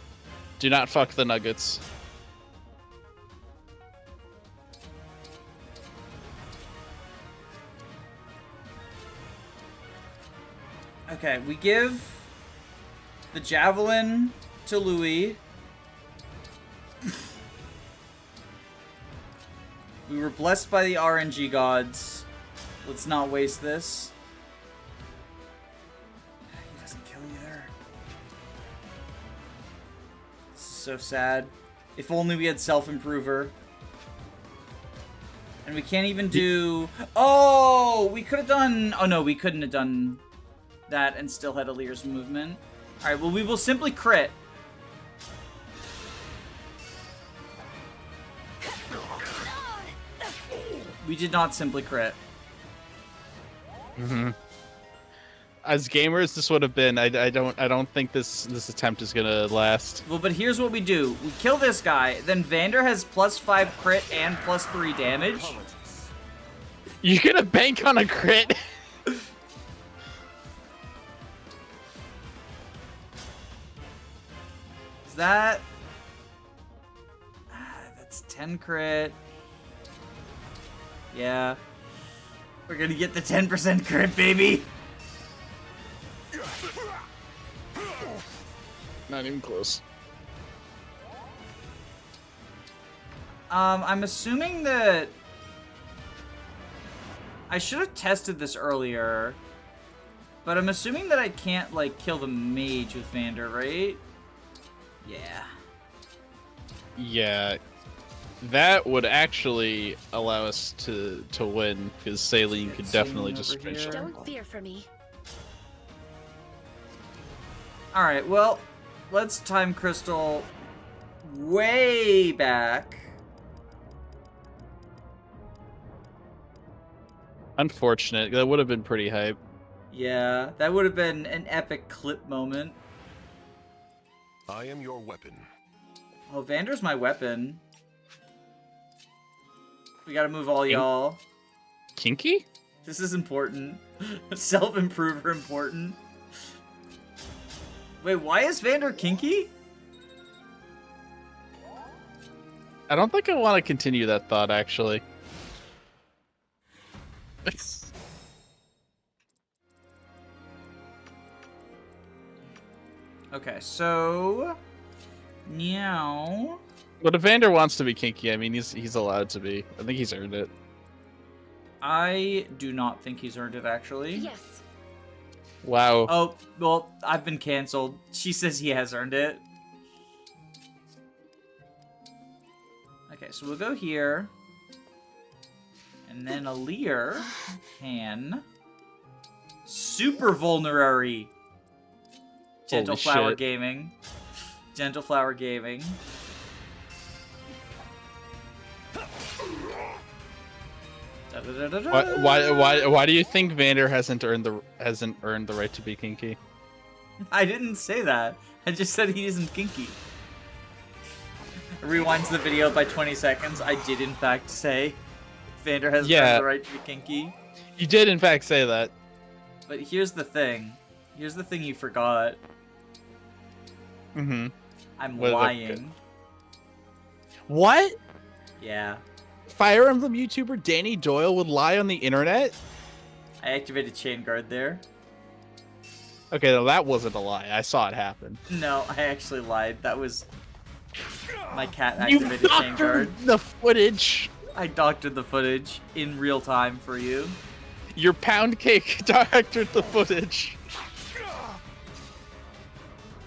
Do not fuck the nuggets. Okay, we give the javelin to Louis. We were blessed by the RNG gods. Let's not waste this. He doesn't kill either. This is so sad. If only we had self-improver. And we can't even do... Oh! We could have done... Oh no, we couldn't have done that and still had Alir's movement. Alright, well we will simply crit. We did not simply crit. Mm-hmm. As gamers, this would have been. I don't think this attempt is gonna last. Well, but here's what we do. We kill this guy, then Vander has +5 crit and +3 damage. Apologies. You're gonna bank on a crit? Is that... That's 10 crit. Yeah. We're gonna get the 10% crit, baby! Not even close. I'm assuming that... I should have tested this earlier. But I'm assuming that I can't, like, kill the mage with Vander, right? Yeah. Yeah. That would actually allow us to win, because Saline could definitely just over finish here. it. Don't fear for me. Alright, well, let's time crystal way back. Unfortunate. That would have been pretty hype. Yeah, that would have been an epic clip moment. I am your weapon. Oh, Vander's my weapon. We gotta move all y'all. Kinky? This is important. Self-improver important. Wait, why is Vander kinky? I don't think I want to continue that thought, actually. Okay, so... Now... But if Vander wants to be kinky, I mean, he's allowed to be. I think he's earned it. I do not think he's earned it, actually. Yes. Wow. Oh, well, I've been canceled. She says he has earned it. Okay, so we'll go here. And then Alir can... Super vulnerary. Gentle Holy Flower shit. Gaming. Gentle Flower Gaming. Why do you think Vander hasn't earned the right to be kinky? I didn't say that. I just said he isn't kinky. Rewinds the video by 20 seconds. I did in fact say Vander has Yeah. earned the right to be kinky. You did, in fact, say that. But here's the thing. Here's the thing you forgot. Mm-hmm. I'm What- lying. What? Yeah. Fire Emblem YouTuber Danny Doyle would lie on the internet? I activated chain guard there. Okay, no, that wasn't a lie. I saw it happen. No, I actually lied. That was my cat You activated chain guard. doctored the footage. I doctored the footage in real time for you. Your pound cake doctored the footage.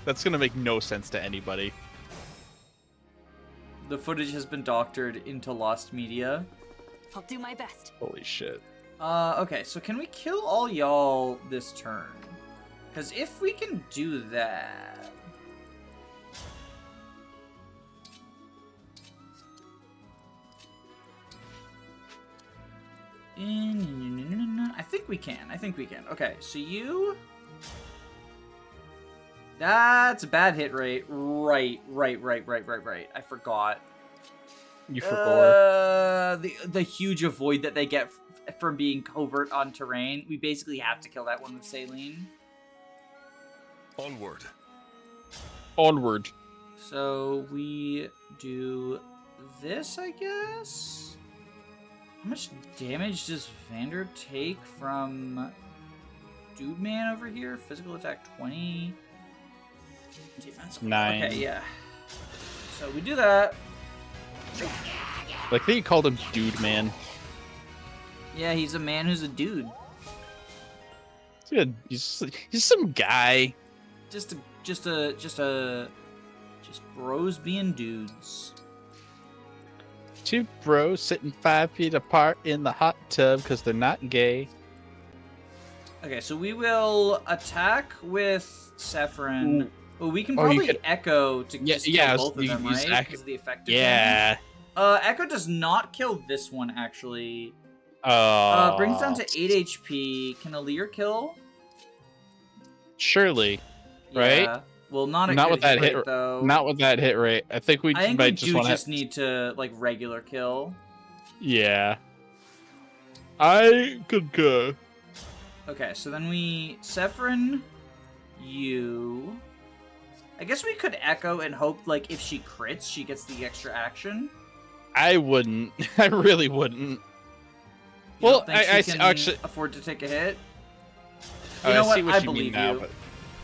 That's gonna make no sense to anybody. The footage has been doctored into lost media. I'll do my best. Holy shit. Okay, so can we kill all y'all this turn? Because if we can do that... I think we can. I think we can. Okay, so you... That's a bad hit rate. Right. I forgot. You forgot. The huge avoid that they get from being covert on terrain. We basically have to kill that one with Saline. Onward. Onward. So we do this, I guess? How much damage does Vander take from Dude Man over here. Physical attack 20. Defense 9. Okay, yeah. So we do that. Like, they called him Dude Man. Yeah, he's a man who's a dude. He's some guy. Just bros being dudes. 2 bros sitting 5 feet apart in the hot tub because they're not gay. Okay, so we will attack with Sephirin. Well, we can Or you probably could- Echo to just kill both of them, right? Because of the effective Yeah. Echo does not kill this one, actually. Oh. Brings down to 8 HP. Can Alear kill? Surely. Right? Yeah. Well, not a Not good with that hit hit- though. Not with that hit rate. I think we I think might we just do want just to. need to, like, regular kill. Yeah. I concur. Okay, so then we... Sephirin, you... I guess we could Echo and hope, like, if she crits, she gets the extra action. I wouldn't. I really wouldn't. You Well, don't think I she can actually. afford to take a hit? Oh, You know I what? see what I you mean believe now, you. but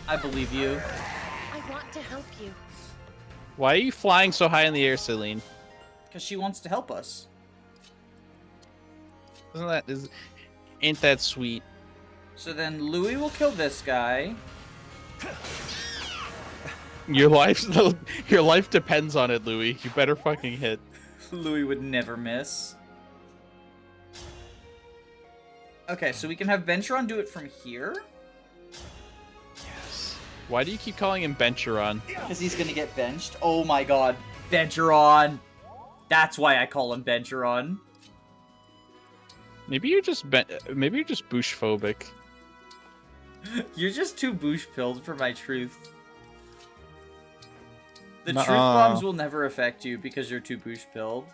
I believe you. I want to help you. why are you flying so high in the air, Celine? Because she wants to help us. Ain't that sweet? So then Louis will kill this guy. Your life depends on it, Louis. You better fucking hit. Louis would never miss. Okay, so we can have Boucheron do it from here. Yes. Why do you keep calling him Boucheron? Because he's gonna get benched. Oh my god. Boucheron! That's why I call him Boucheron. Maybe you're just Bouche phobic. You're just too Bouche-pilled for my truth. The Nuh-uh. truth bombs will never affect you because you're too Bouche-pilled.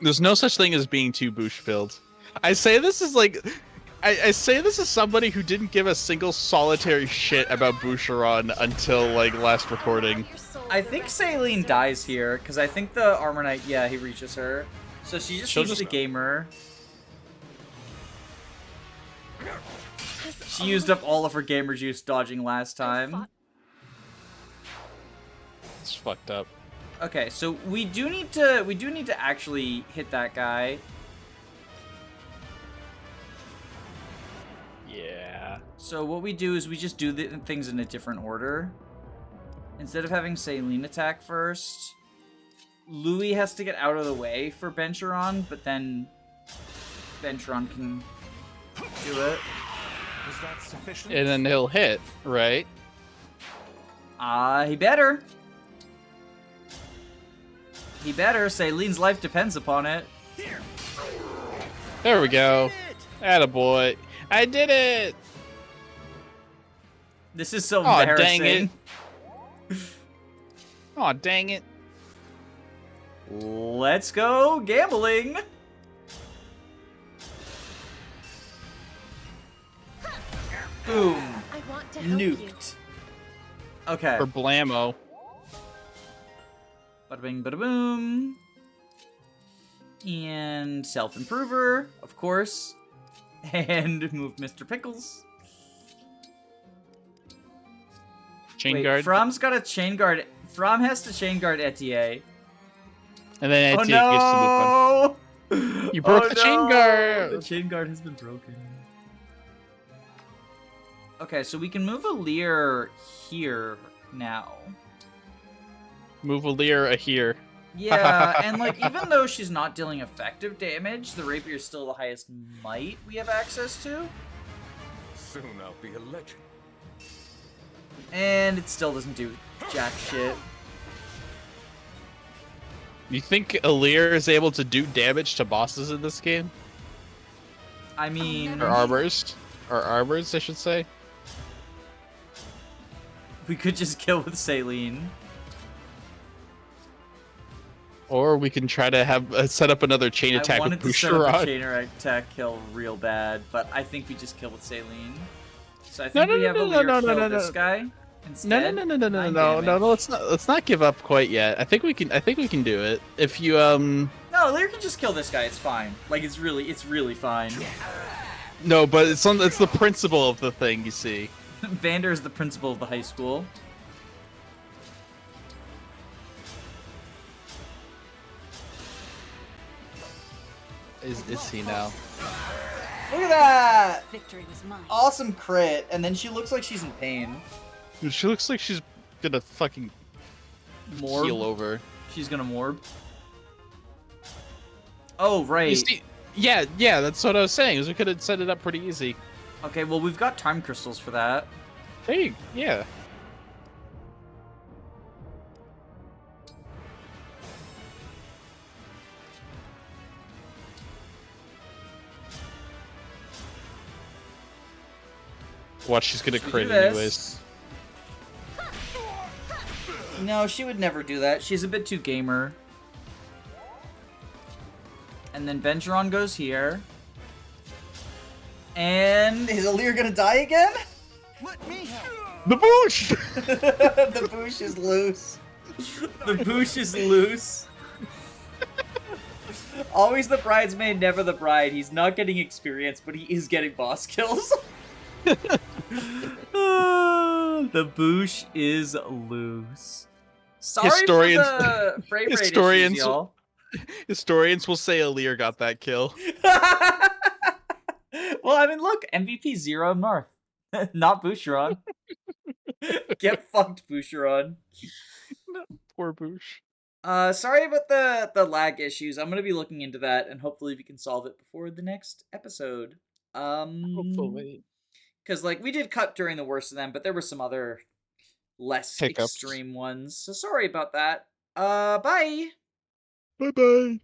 There's no such thing as being too Bouche filled. I say this as like, I say this as somebody who didn't give a single solitary shit about Boucheron until like last recording. I think Saline dies here, because I think the Armor Knight, yeah, he reaches her. So she just She'll used just- the gamer. She used up all of her gamer juice dodging last time. It's fucked up. Okay, so we do need to actually hit that guy. Yeah. So what we do is we just do the things in a different order. Instead of having Saline attack first, Louis has to get out of the way for Boucheron, but then Boucheron can do it. Is that sufficient? And then he'll hit, right? He better. He better. Saline's life depends upon it. There we go. Attaboy. I did it! This is so Aw, embarrassing. dang Aw, dang it. Let's go gambling. Boom. I want to help you. Nuked. Okay. For blammo. Bada bing, bada boom. And self-improver, of course. And move Mr. Pickles. Chain Wait, guard. From's got a chain guard. From has to chain guard Etier. And then Oh Etienne gets to move on. no! You broke Oh the chain no! guard! The chain guard has been broken. Okay, so we can move Alear here now. Move Alear here. Yeah, and like even though she's not dealing effective damage, the rapier is still the highest might we have access to, Soon I'll be a legend. and it still doesn't do jack shit. You think Alear is able to do damage to bosses in this game? I mean, Or armors? Or armors, I should say. we could just kill with Saline. Or we can try to have set up another chain I attack with wanted to set up a Boucheron. chain attack kill real bad, but I think we just kill with Saline. So I No, think no, we no, have no, Alear no, no, kill no, this no. guy No, instead. no, no, no, no, no, Nine no, no, damage. no. Let's not give up quite yet. I think we can do it. If you No, Alear can just kill this guy. It's fine. Like it's really fine. No, but it's the principle of the thing, you see. Vander is the principal of the high school. Is he now? Look at that! Victory was mine. Awesome crit, and then she looks like she's in pain. Dude, she looks like she's gonna fucking Morb? keel over. She's gonna morb. Oh, right. You see, yeah, that's what I was saying. Is we could have set it up pretty easy. Okay, well, we've got time crystals for that. Hey, yeah. Watch, she's gonna Should we crit do this? anyways. No, she would never do that. She's a bit too gamer. And then Boucheron goes here. And is Aleer gonna die again? Let me help. The boosh! The boosh is loose. The boosh is loose. Always the bridesmaid, never the bride. He's not getting experience, but he is getting boss kills. The boosh is loose. Sorry Historians- for the frame rate historians- issues, y'all. Historians will say Aleer got that kill. Well, I mean, look, MVP 0 North. Not Boucheron. Get fucked, Boucheron. Poor boosh. Sorry about the lag issues. I'm gonna be looking into that, and hopefully we can solve it before the next episode. Hopefully. Because, like, we did cut during the worst of them, but there were some other less Hiccups. extreme ones. So sorry about that. Bye! Bye-bye.